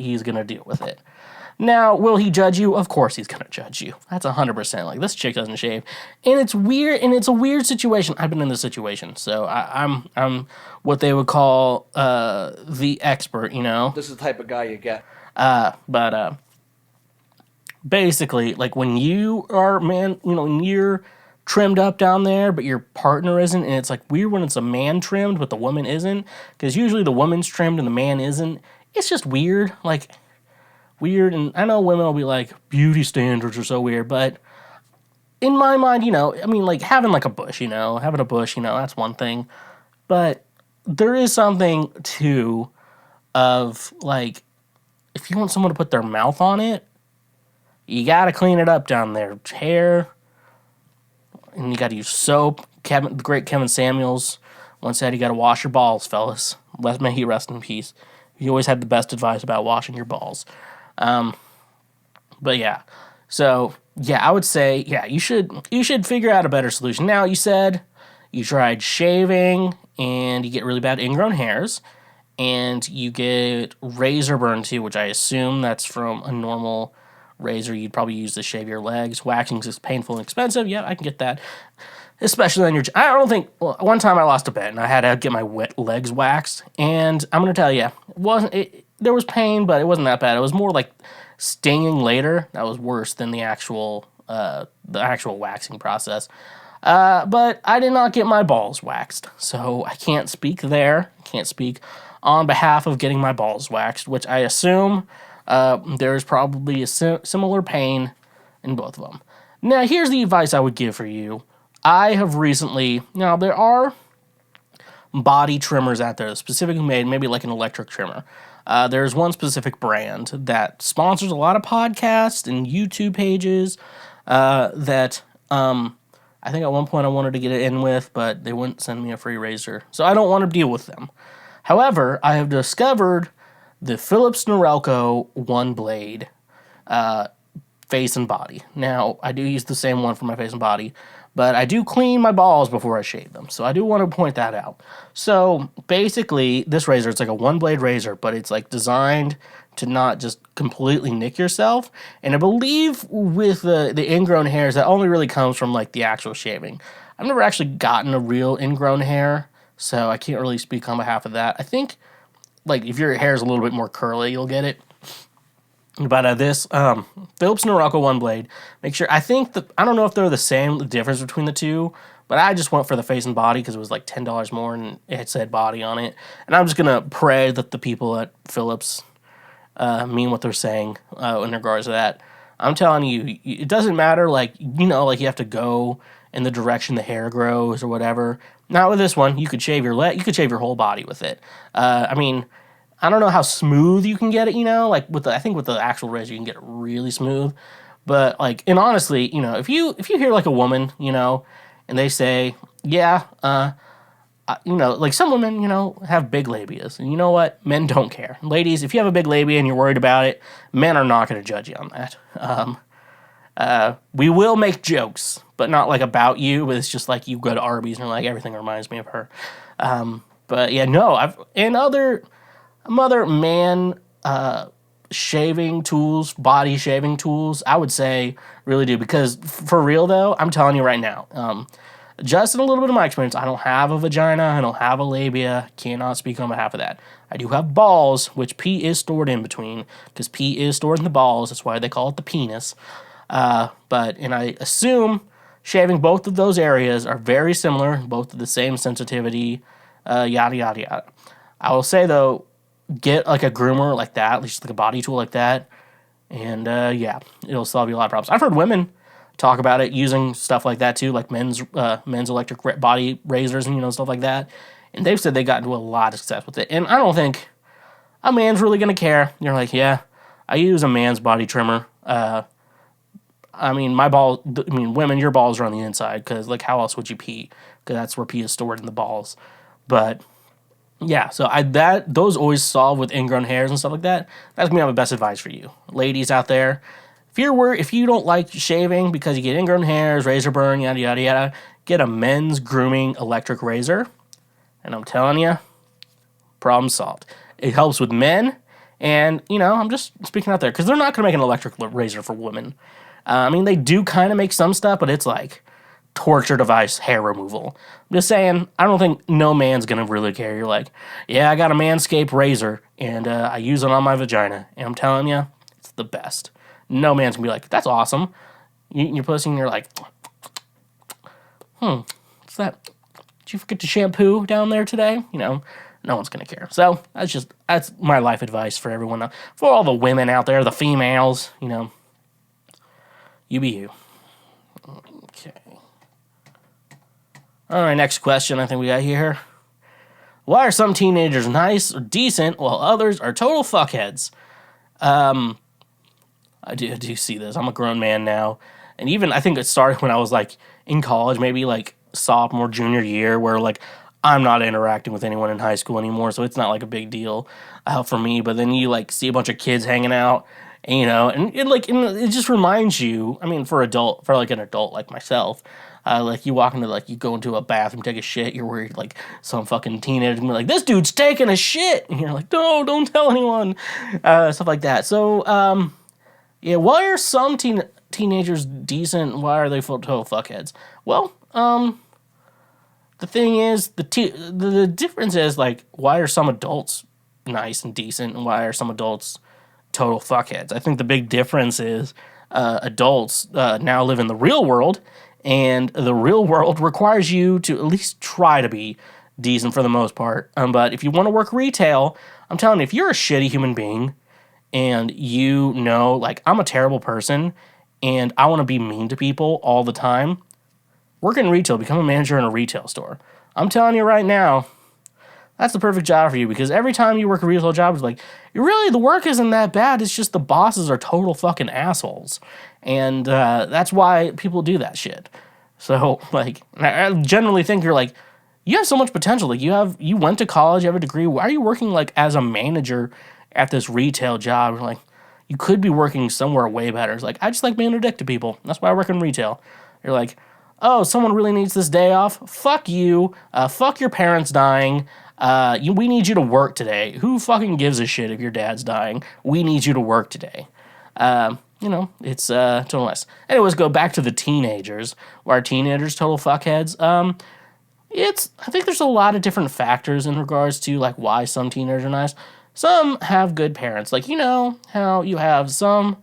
Speaker 1: He's going to deal with it. Now, will he judge you? Of course he's going to judge you. That's 100%. Like, this chick doesn't shave. And it's weird, and it's a weird situation. I've been in this situation, so I'm what they would call the expert,
Speaker 5: This is the type of guy you get.
Speaker 1: But basically, like, when you are, man, when you're trimmed up down there, but your partner isn't, and it's like weird when it's a man trimmed, but the woman isn't, because usually the woman's trimmed and the man isn't. It's just weird, and I know women will be like, beauty standards are so weird, but in my mind, like having like a bush, that's one thing, but there is something too of like, if you want someone to put their mouth on it, you gotta clean it up down there. Hair, and you gotta use soap. The great Kevin Samuels once said, you gotta wash your balls, fellas. May he rest in peace. He always had the best advice about washing your balls. But yeah. So, yeah, I would say, yeah, you should figure out a better solution. Now, you said you tried shaving, and you get really bad ingrown hairs, and you get razor burn too, which I assume that's from a normal razor you'd probably use to shave your legs. Waxing is painful and expensive. Yeah, I can get that. Especially on your... I don't think... Well, one time I lost a bet, and I had to get my wet legs waxed, and I'm going to tell you, there was pain, but it wasn't that bad. It was more like stinging later. That was worse than the actual waxing process. But I did not get my balls waxed, so I can't speak there. I can't speak on behalf of getting my balls waxed, which I assume there's probably a similar pain in both of them. Now, here's the advice I would give for you. I have recently... Now, there are body trimmers out there specifically made, maybe like an electric trimmer. There's one specific brand that sponsors a lot of podcasts and YouTube pages that I think at one point I wanted to get it in with, but they wouldn't send me a free razor. So I don't want to deal with them. However, I have discovered the Philips Norelco One Blade face and body. Now, I do use the same one for my face and body, but I do clean my balls before I shave them. So I do want to point that out. So basically, this razor, it's like a one-blade razor, but it's like designed to not just completely nick yourself. And I believe with the ingrown hairs, that only really comes from like the actual shaving. I've never actually gotten a real ingrown hair, so I can't really speak on behalf of that. I think like if your hair is a little bit more curly, you'll get it. But this Philips Norelco One Blade, make sure, I don't know if they're the difference between the two, but I just went for the face and body because it was like $10 more and it said body on it. And I'm just going to pray that the people at Philips mean what they're saying in regards to that. I'm telling you, it doesn't matter, like you have to go in the direction the hair grows or whatever. Not with this one, you could shave your your whole body with it. I don't know how smooth you can get it, like I think with the actual razor you can get it really smooth, But like, and honestly, if you hear like a woman, and they say, yeah, like some women, have big labias, and you know what? Men don't care. Ladies, if you have a big labia and you're worried about it, men are not going to judge you on that. We will make jokes, but not like about you. But it's just like you go to Arby's and you're like, everything reminds me of her. But yeah, no, other man shaving tools, body shaving tools, I would say really do, because for real though, I'm telling you right now, just in a little bit of my experience, I don't have a vagina, I don't have a labia, cannot speak on behalf of that. I do have balls, which pee is stored in between, because pee is stored in the balls, that's why they call it the penis. And I assume shaving both of those areas are very similar, both of the same sensitivity, yada, yada, yada. I will say though, get like a groomer like that, at least like a body tool like that, and yeah, it'll solve you a lot of problems. I've heard women talk about it using stuff like that too, like men's electric body razors and stuff like that, and they've said they got into a lot of success with it. And I don't think a man's really gonna care. You're like, yeah, I use a man's body trimmer. Women, your balls are on the inside, because like how else would you pee? Because that's where pee is stored in the balls. But yeah, so those always solve with ingrown hairs and stuff like that. That's gonna be my best advice for you, ladies out there. If you don't like shaving because you get ingrown hairs, razor burn, yada yada yada, get a men's grooming electric razor, and I'm telling you, problem solved. It helps with men, and I'm just speaking out there because they're not gonna make an electric razor for women. They do kind of make some stuff, but it's like torture device hair removal. I'm just saying, I don't think no man's gonna really care. You're like, yeah, I got a Manscaped razor, and I use it on my vagina, and I'm telling you, it's the best. No man's gonna be like, that's awesome. You eat your pussy, and you're like, what's that? Did you forget to shampoo down there today? No one's gonna care. So that's my life advice for everyone, for all the women out there, the females. You be you. Okay. All right, next question I think we got here. Why are some teenagers nice or decent while others are total fuckheads? I do see this. I'm a grown man now. And even I think it started when I was like in college, maybe like sophomore, junior year, where like I'm not interacting with anyone in high school anymore, so it's not like a big deal for me. But then you like see a bunch of kids hanging out, and it just reminds you. For an adult like myself, like you walk into you go into a bathroom, take a shit, you're worried like some fucking teenager gonna be like, this dude's taking a shit, and you're like, no, don't tell anyone, stuff like that. So yeah, why are some teenagers decent? Why are they total fuckheads? Well, the thing is, the difference is like, why are some adults nice and decent, and why are some adults total fuckheads? I think the big difference is adults now live in the real world, and the real world requires you to at least try to be decent for the most part. But if you want to work retail, I'm telling you, if you're a shitty human being, and like, I'm a terrible person, and I want to be mean to people all the time, work in retail, become a manager in a retail store. I'm telling you right now, that's the perfect job for you, because every time you work a retail job, it's like, really, the work isn't that bad, it's just the bosses are total fucking assholes. And that's why people do that shit. So, like, I generally think you're like, you have so much potential. Like, you went to college, you have a degree, why are you working, like, as a manager at this retail job? You're like, you could be working somewhere way better. It's like, I just like being a dick to people. That's why I work in retail. You're like, oh, someone really needs this day off? Fuck you. Fuck your parents dying. We need you to work today. Who fucking gives a shit if your dad's dying? We need you to work today. It's total mess. Anyways, go back to the teenagers. Why are teenagers total fuckheads? I think there's a lot of different factors in regards to like why some teenagers are nice. Some have good parents. Like, how you have some,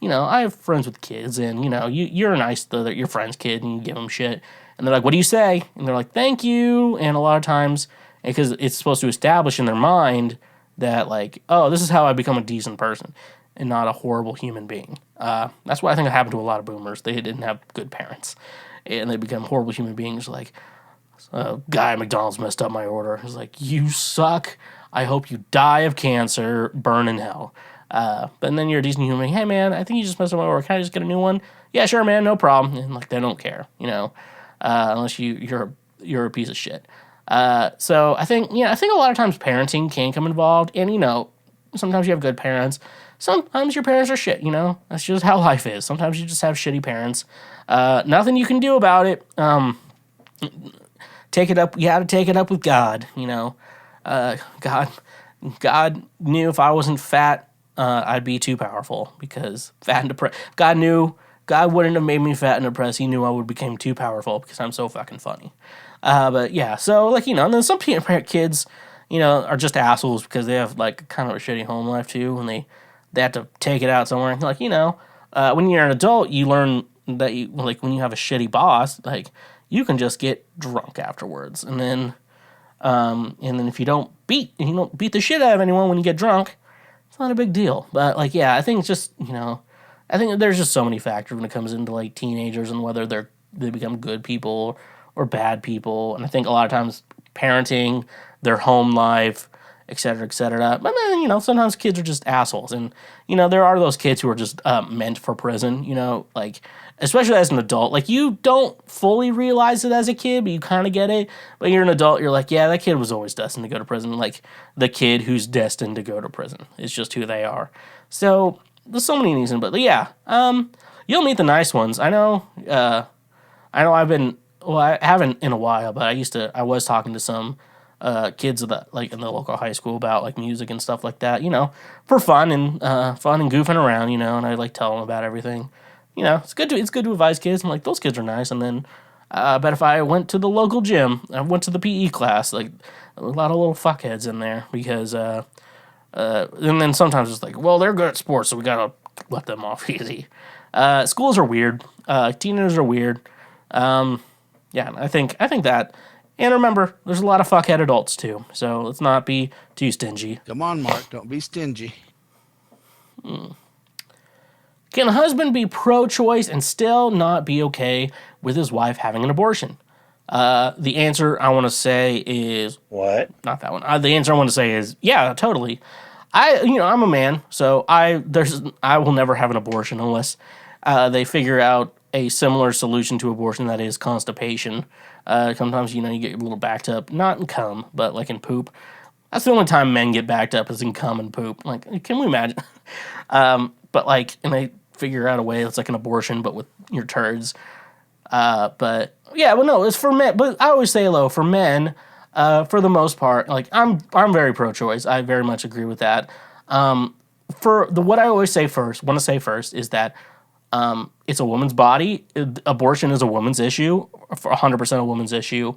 Speaker 1: I have friends with kids, and, you're nice to your friend's kid, and you give them shit. And they're like, what do you say? And they're like, thank you. And a lot of times, because it's supposed to establish in their mind that, like, oh, this is how I become a decent person and not a horrible human being. That's what I think happened to a lot of boomers. They didn't have good parents, and they become horrible human beings. Like, guy at McDonald's messed up my order. He's like, you suck. I hope you die of cancer, burn in hell. But then you're a decent human. Hey, man, I think you just messed up my order. Can I just get a new one? Yeah, sure, man, no problem. And like they don't care, unless you're a piece of shit. So I think a lot of times parenting can come involved, and sometimes you have good parents. Sometimes your parents are shit. That's just how life is. Sometimes you just have shitty parents. Nothing you can do about it. Take it up. You had to take it up with God. God knew if I wasn't fat, I'd be too powerful because fat and depressed. God wouldn't have made me fat and depressed. He knew I would become too powerful because I'm so fucking funny. But yeah, so and then some kids, are just assholes because they have like kind of a shitty home life too, and they have to take it out somewhere. Like when you're an adult, you learn that when you have a shitty boss, like you can just get drunk afterwards, and then if you don't beat the shit out of anyone when you get drunk, it's not a big deal. But I think it's just I think there's just so many factors when it comes into like teenagers and whether they become good people or bad people. And I think a lot of times parenting, their home life, et cetera, et cetera. But then, sometimes kids are just assholes. And, there are those kids who are just meant for prison, especially as an adult. Like, you don't fully realize it as a kid, but you kind of get it. But you're an adult, you're like, yeah, that kid was always destined to go to prison. Like, the kid who's destined to go to prison is just who they are. So, there's so many reasons. But, yeah, you'll meet the nice ones. I know I haven't in a while, but I was talking to some kids that in the local high school about like music and stuff like that, for fun and goofing around, and I tell them about everything. It's good to advise kids. I'm like, those kids are nice. And then but if I went to the local gym, I went to the PE class, like a lot of little fuckheads in there because and then sometimes it's like, well, they're good at sports, so we gotta let them off easy. Schools are weird. Teenagers are weird. Yeah, I think that. And remember, there's a lot of fuckhead adults too, so let's not be too stingy.
Speaker 4: Come on, Mark, don't be stingy.
Speaker 1: Can a husband be pro-choice and still not be okay with his wife having an abortion? The answer I want to say is...
Speaker 7: What?
Speaker 1: Not that one. The answer I want to say is, yeah, totally. I'm a man, so I will never have an abortion unless they figure out a similar solution to abortion, that is constipation. Sometimes, you get a little backed up, not in cum, but like in poop. That's the only time men get backed up is in cum and poop. Like, can we imagine? But and they figure out a way that's like an abortion, but with your turds. But yeah, well, no, it's for men. But I always say, for men, for the most part, I'm very pro-choice. I very much agree with that. What I always want to say first is that it's a woman's body. Abortion is a woman's issue, 100% a woman's issue.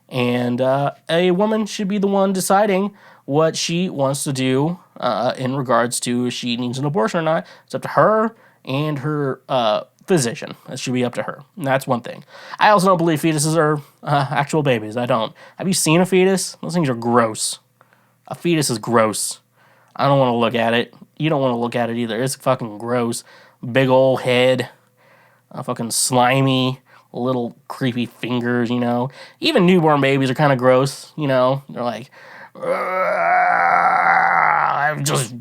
Speaker 1: And a woman should be the one deciding what she wants to do in regards to if she needs an abortion or not. It's up to her and her physician. It should be up to her. And that's one thing. I also don't believe fetuses are actual babies. I don't. Have you seen a fetus? Those things are gross. A fetus is gross. I don't want to look at it. You don't want to look at it either. It's fucking gross. Big old head. Fucking slimy. Little creepy fingers, Even newborn babies are kind of gross, They're like... I just,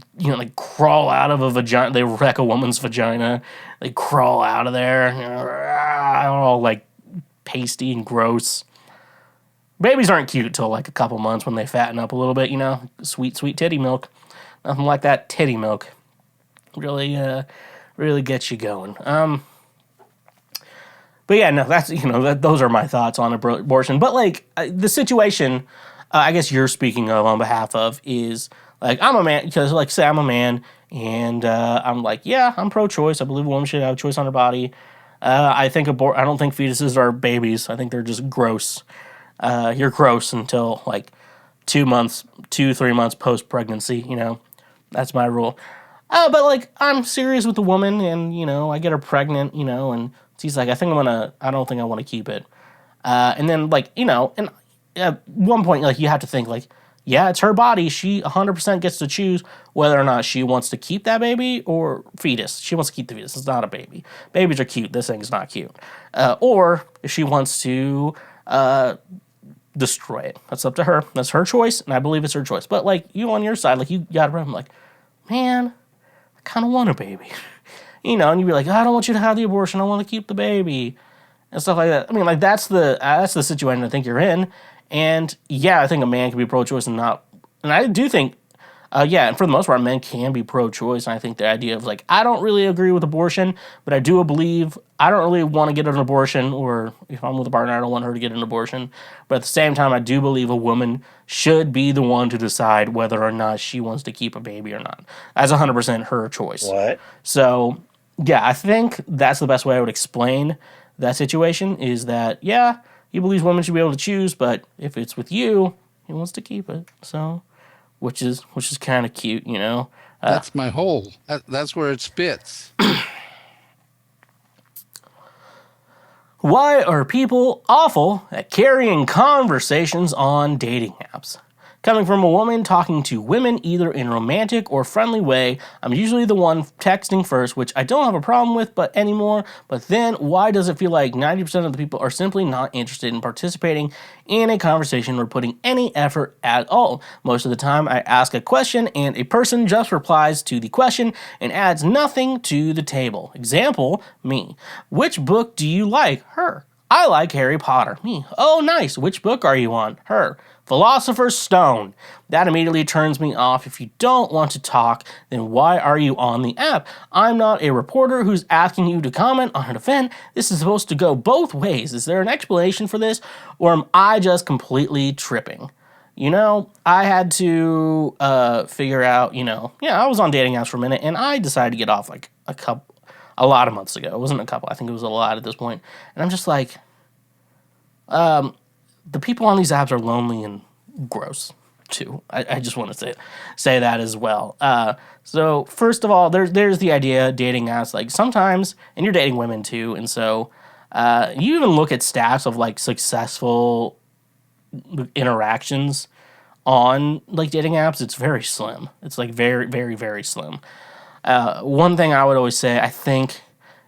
Speaker 1: crawl out of a vagina. They wreck a woman's vagina. They crawl out of there. All, pasty and gross. Babies aren't cute till, a couple months when they fatten up a little bit, Sweet, sweet titty milk. Nothing like that titty milk. Really gets you going. But yeah, no, that's, those are my thoughts on abortion. But, the situation, I guess you're speaking of on behalf of is, I'm a man, because, say I'm a man, and I'm yeah, I'm pro-choice. I believe a woman should have a choice on her body. I don't think fetuses are babies. I think they're just gross. You're gross until, 3 months post-pregnancy, That's my rule. But, I'm serious with the woman, and, I get her pregnant, and she's like, I don't think I want to keep it. And then, and at one point, you have to think, yeah, it's her body. She 100% gets to choose whether or not she wants to keep that baby or fetus. She wants to keep the fetus. It's not a baby. Babies are cute. This thing's not cute. Or if she wants to destroy it. That's up to her. That's her choice, and I believe it's her choice. But, you on your side, you got to remember, man, kind of want a baby. You know, and you'd be like, I don't want you to have the abortion. I want to keep the baby and stuff like that. I mean, like that's the situation I think you're in. And yeah, I think a man can be pro-choice and not. And I do think, yeah, and for the most part, men can be pro-choice. And I think the idea of like, I don't really agree with abortion, but I do believe I don't really want to get an abortion, or if I'm with a partner, I don't want her to get an abortion. But at the same time, I do believe a woman should be the one to decide whether or not she wants to keep a baby or not. That's 100% her choice.
Speaker 8: What?
Speaker 1: So, yeah, I think that's the best way I would explain that situation is that, yeah, he believes women should be able to choose, but if it's with you, he wants to keep it. So, which is kind of cute, you know?
Speaker 4: That's my hole. That's where it spits.
Speaker 1: Why are people awful at carrying conversations on dating apps? Coming from a woman talking to women either in a romantic or friendly way, I'm usually the one texting first, which I don't have a problem with anymore, but then why does it feel like 90% of the people are simply not interested in participating in a conversation or putting any effort at all? Most of the time I ask a question and a person just replies to the question and adds nothing to the table. Example, me. Which book do you like? Her. I like Harry Potter. Me. Oh, nice. Which book are you on? Her. Philosopher's Stone. That immediately turns me off. If you don't want to talk, then why are you on the app? I'm not a reporter who's asking you to comment on an event. This is supposed to go both ways. Is there an explanation for this, or am I just completely tripping? You know, I had to figure out, you know, yeah, I was on dating apps for a minute, and I decided to get off like a lot of months ago. It wasn't a couple. I think it was a lot at this point. And I'm just like, the people on these apps are lonely and gross too. I just want to say that as well. So first of all, there's the idea of dating apps. Like sometimes, and you're dating women too, and so you even look at stats of like successful interactions on like dating apps. It's very slim. It's like very, very, very slim. One thing I would always say, I think,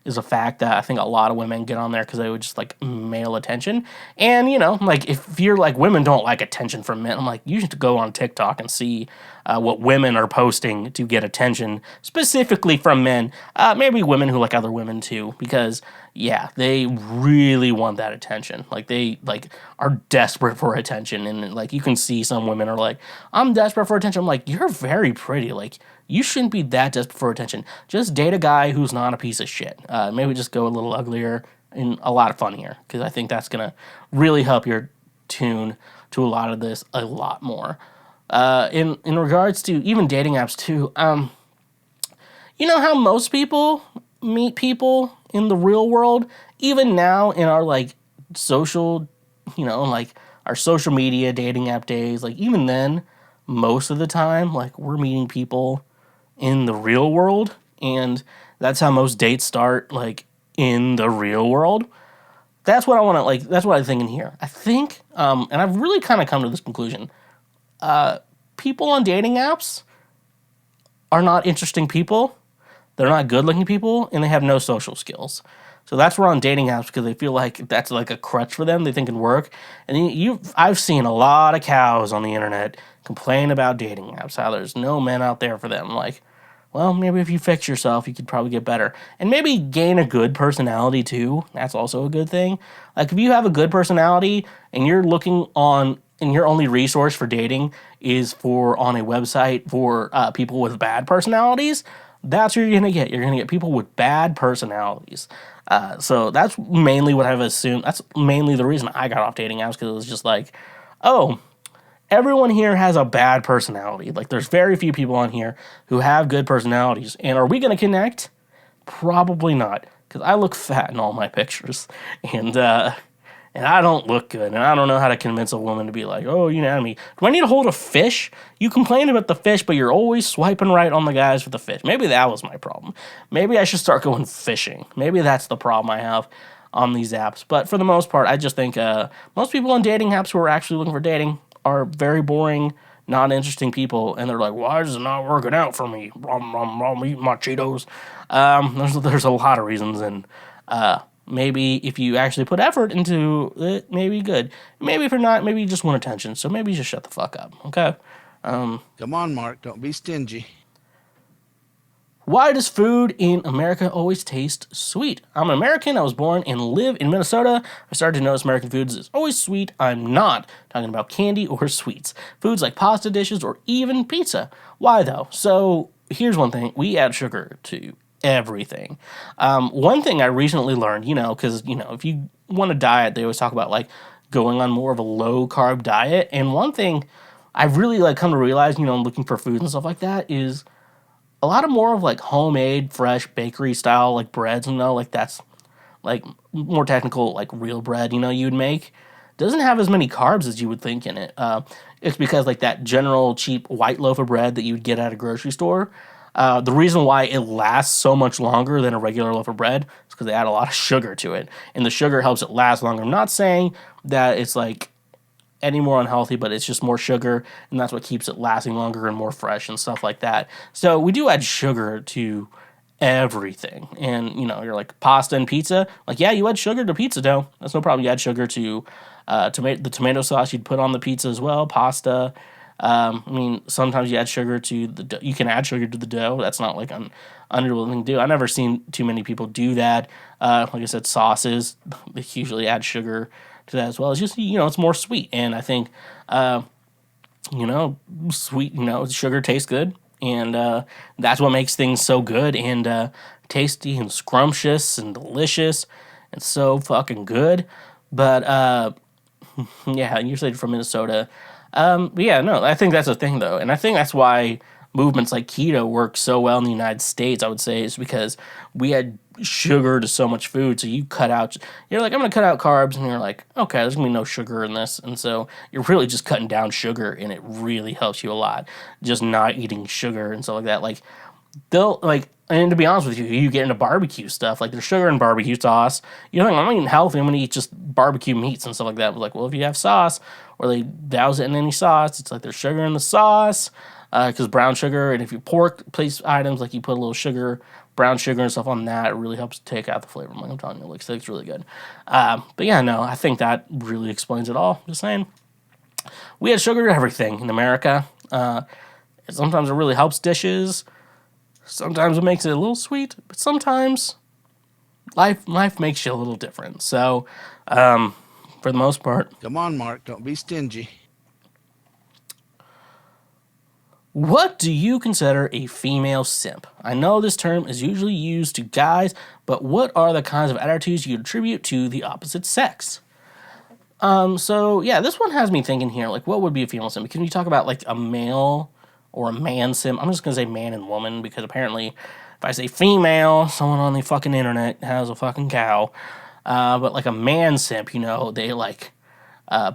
Speaker 1: is a fact that I think a lot of women get on there because they would just like male attention. And, you know, like if you're like, women don't like attention from men, I'm like, you should go on TikTok and see what women are posting to get attention, specifically from men. Maybe women who like other women too, because yeah, they really want that attention. Like they like are desperate for attention. And like you can see some women are like, I'm desperate for attention. I'm like, you're very pretty. Like you shouldn't be that desperate for attention. Just date a guy who's not a piece of shit. Maybe just go a little uglier and a lot funnier, because I think that's going to really help your tune to a lot of this a lot more. In regards to even dating apps too, you know how most people meet people in the real world, even now in our like social, you know, like our social media dating app days, like even then, most of the time, like we're meeting people in the real world, and that's how most dates start, like in the real world. That's what I want to like. That's what I'm thinking here. I think, and I've really kind of come to this conclusion. People on dating apps are not interesting people. They're not good-looking people, and they have no social skills. So that's where on dating apps, because they feel like that's like a crutch for them. They think it can work. And I've seen a lot of cows on the internet complain about dating apps, how there's no men out there for them. Like, well, maybe if you fix yourself, you could probably get better. And maybe gain a good personality too. That's also a good thing. Like if you have a good personality and you're looking on, and your only resource for dating is on a website for people with bad personalities, that's what you're going to get. You're going to get people with bad personalities. So that's mainly what I've assumed. That's mainly the reason I got off dating apps, because it was just like, oh, everyone here has a bad personality. Like there's very few people on here who have good personalities. And are we going to connect? Probably not, because I look fat in all my pictures. And I don't look good, and I don't know how to convince a woman to be like, oh, you know me. Do I need to hold a fish? You complain about the fish, but you're always swiping right on the guys with the fish. Maybe that was my problem. Maybe I should start going fishing. Maybe that's the problem I have on these apps. But for the most part, I just think most people on dating apps who are actually looking for dating are very boring, not interesting people, and they're like, why is it not working out for me? I'm eating my Cheetos. There's a lot of reasons, and maybe if you actually put effort into it, maybe good. Maybe if you're not, maybe you just want attention. So maybe you just shut the fuck up, okay?
Speaker 4: Come on, Mark. Don't be stingy.
Speaker 1: Why does food in America always taste sweet? I'm an American. I was born and live in Minnesota. I started to notice American foods is always sweet. I'm not talking about candy or sweets. Foods like pasta dishes or even pizza. Why though? So here's one thing. We add sugar to everything. One thing I recently learned, because, if you want to diet, they always talk about like going on more of a low carb diet. And one thing I've really like come to realize, looking for food and stuff like that is a lot of more of like homemade, fresh bakery style like breads, like that's like more technical, like real bread, you'd make doesn't have as many carbs as you would think in it. It's because like that general cheap white loaf of bread that you would get at a grocery store. The reason why it lasts so much longer than a regular loaf of bread is because they add a lot of sugar to it, and the sugar helps it last longer. I'm not saying that it's like any more unhealthy, but it's just more sugar, and that's what keeps it lasting longer and more fresh and stuff like that. So we do add sugar to everything. And, you're like pasta and pizza. Like, yeah, you add sugar to pizza dough. That's no problem. You add sugar to the tomato sauce you'd put on the pizza as well, pasta. Sometimes you add sugar to the dough. You can add sugar to the dough. That's not like an unreal thing to do. I've never seen too many people do that. Like I said, sauces, they usually add sugar to that as well. It's just, it's more sweet. And I think, sweet, sugar tastes good. And that's what makes things so good and tasty and scrumptious and delicious and so fucking good. But yeah, you're saying from Minnesota. But yeah, no, I think that's a thing though. And I think that's why movements like keto work so well in the United States, I would say, is because we had sugar to so much food. So you cut out, you're like, I'm going to cut out carbs. And you're like, okay, there's going to be no sugar in this. And so you're really just cutting down sugar, and it really helps you a lot. Just not eating sugar and stuff like that. Like, and to be honest with you, you get into barbecue stuff, like there's sugar in barbecue sauce. You're like, I'm eating healthy, I'm going to eat just barbecue meats and stuff like that. But like, well, if you have sauce, or they douse it in any sauce, it's like there's sugar in the sauce, because brown sugar, and if you pork-based items, like you put a little sugar, brown sugar and stuff on that, it really helps take out the flavor. Like I'm telling you, like it's really good. But yeah, no, I think that really explains it all. Just saying. We add sugar to everything in America. Sometimes it really helps dishes. Sometimes it makes it a little sweet, but sometimes life makes you a little different. So, for the most part.
Speaker 4: Come on, Mark, don't be stingy.
Speaker 1: What do you consider a female simp? I know this term is usually used to guys, but what are the kinds of attitudes you attribute to the opposite sex? So yeah, this one has me thinking here, like what would be a female simp? Can we talk about like a male or a man simp? I'm just going to say man and woman, because apparently if I say female, someone on the fucking internet has a fucking cow. But like a man simp, they like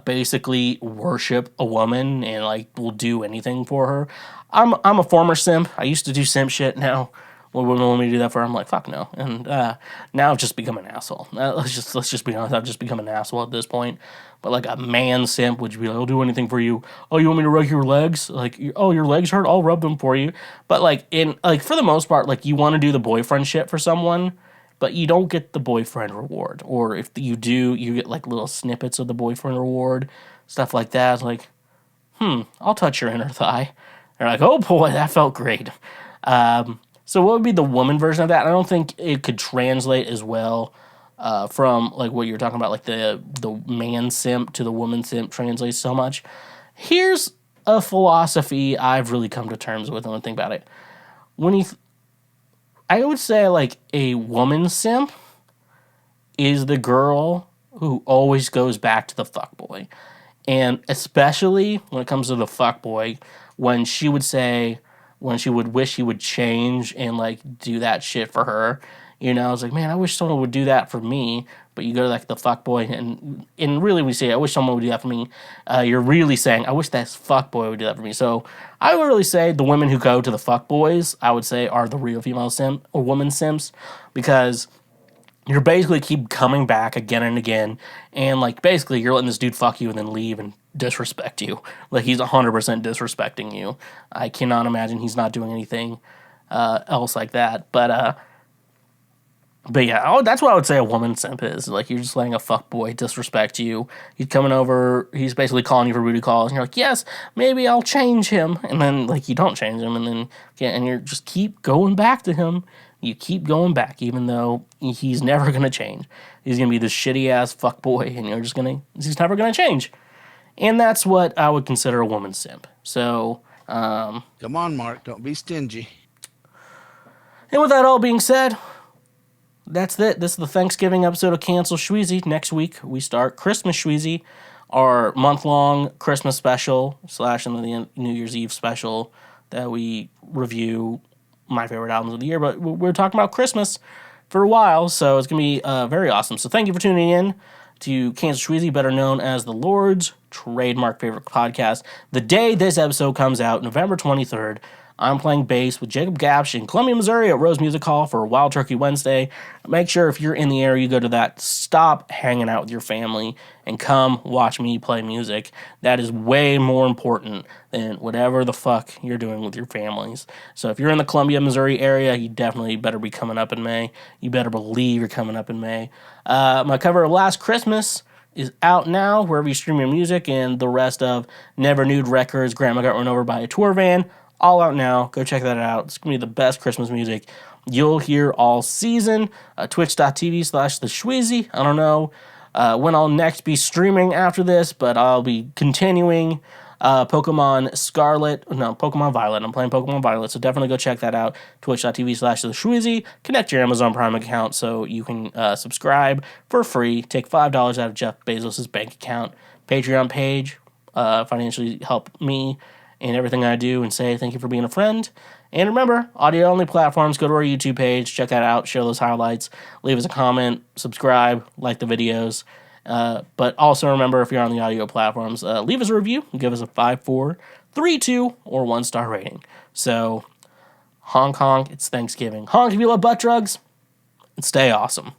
Speaker 1: basically worship a woman and like will do anything for her. I'm a former simp. I used to do simp shit. Now when women want me to do that for her, I'm like, fuck no. And now I've just become an asshole. Let's just be honest. I've just become an asshole at this point. But like a man simp, would you be like, I'll do anything for you. Oh, you want me to rub your legs? Like, oh, your legs hurt? I'll rub them for you. But like for the most part, like you want to do the boyfriend shit for someone, but you don't get the boyfriend reward. Or if you do, you get like little snippets of the boyfriend reward, stuff like that. It's like, I'll touch your inner thigh. They're like, oh boy, that felt great. So what would be the woman version of that? I don't think it could translate as well from like what you're talking about, like the man simp to the woman simp translates so much. Here's a philosophy I've really come to terms with when I think about it. I would say like a woman simp is the girl who always goes back to the fuckboy. And especially when it comes to the fuckboy, when she would wish he would change and like do that shit for her. It's like, man, I wish someone would do that for me. But you go to like the fuckboy, and really we say, I wish someone would do that for me. You're really saying, I wish that fuckboy would do that for me. So I would really say the women who go to the fuckboys, I would say, are the real female simp or woman simps, because you're basically keep coming back again and again, and like basically you're letting this dude fuck you and then leave and disrespect you. Like he's 100% disrespecting you. I cannot imagine he's not doing anything else like that. But But yeah, that's what I would say a woman simp is. Like, you're just letting a fuckboy disrespect you. He's coming over, he's basically calling you for booty calls, and you're like, yes, maybe I'll change him. And then, like, you don't change him, and then, and you just keep going back to him. You keep going back, even though he's never going to change. He's going to be this shitty-ass fuckboy, and he's never going to change. And that's what I would consider a woman simp. So,
Speaker 4: Come on, Mark. Don't be stingy.
Speaker 1: and with that all being said, that's it. This is the Thanksgiving episode of Cancel Schweezy. Next week, we start Christmas Schweezy, our month-long Christmas special / the New Year's Eve special that we review my favorite albums of the year. But we're talking about Christmas for a while, so it's going to be very awesome. So thank you for tuning in to Cancel Schweezy, better known as the Lord's trademark favorite podcast. The day this episode comes out, November 23rd, I'm playing bass with Jacob Gapsch in Columbia, Missouri at Rose Music Hall for Wild Turkey Wednesday. Make sure if you're in the area, you go to that. Stop hanging out with your family and come watch me play music. That is way more important than whatever the fuck you're doing with your families. So if you're in the Columbia, Missouri area, you definitely better be coming up in May. You better believe you're coming up in May. My cover of Last Christmas is out now, wherever you stream your music, and the rest of Never Nude Records, Grandma Got Run Over by a Tour Van, all out now. Go check that out. It's going to be the best Christmas music you'll hear all season. Twitch.tv/TheSchweezy. I don't know when I'll next be streaming after this, but I'll be continuing Pokemon Violet. I'm playing Pokemon Violet, so definitely go check that out. Twitch.tv/TheSchweezy. Connect your Amazon Prime account so you can subscribe for free. Take $5 out of Jeff Bezos' bank account. Patreon page. Financially help me and everything I do, and say thank you for being a friend. And remember, audio-only platforms, go to our YouTube page, check that out, share those highlights, leave us a comment, subscribe, like the videos. But also remember, if you're on the audio platforms, leave us a review, give us a 5, 4, 3, 2, or 1-star rating. So, honk honk, it's Thanksgiving. Honk if you love butt drugs, and stay awesome.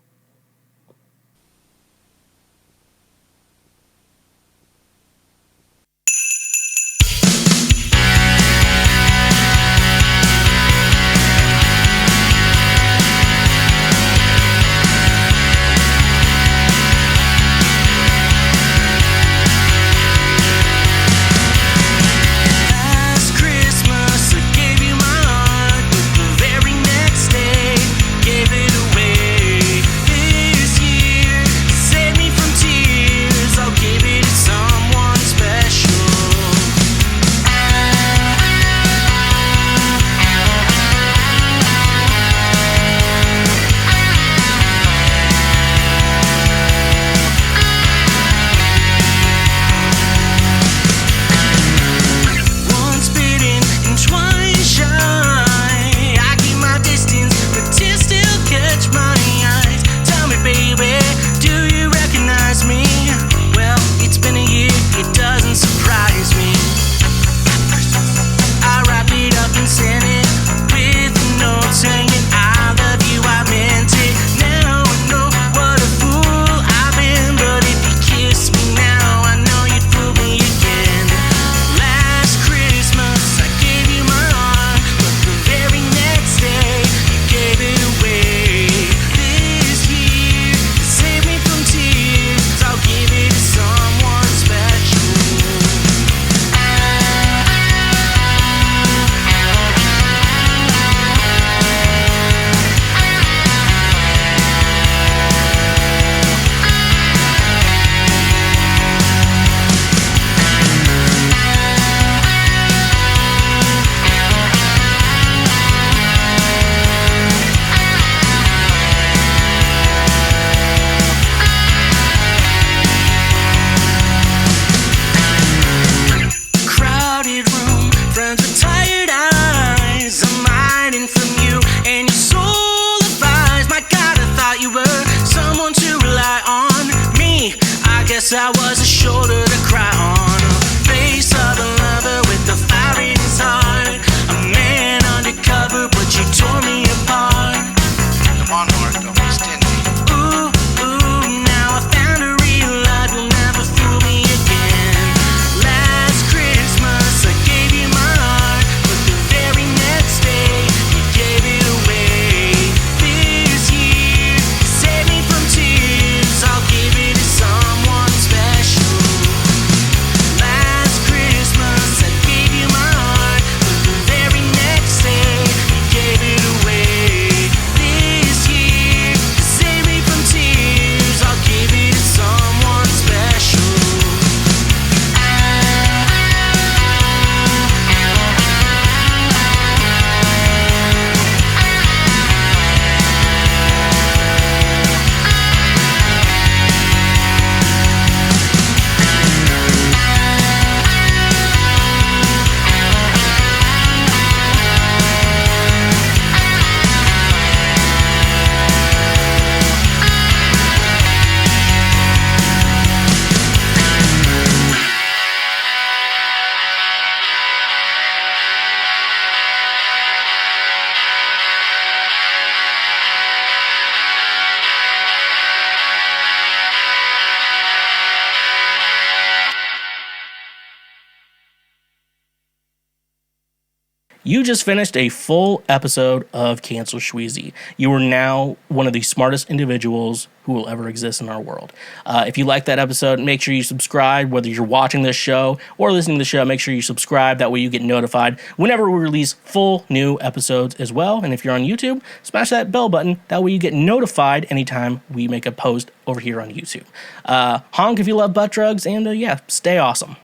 Speaker 1: You just finished a full episode of Cancel Schweezy. You are now one of the smartest individuals who will ever exist in our world. If you like that episode, make sure you subscribe. Whether you're watching this show or listening to the show, make sure you subscribe. That way you get notified whenever we release full new episodes as well. And if you're on YouTube, smash that bell button. That way you get notified anytime we make a post over here on YouTube. Honk if you love butt drugs, and yeah, stay awesome.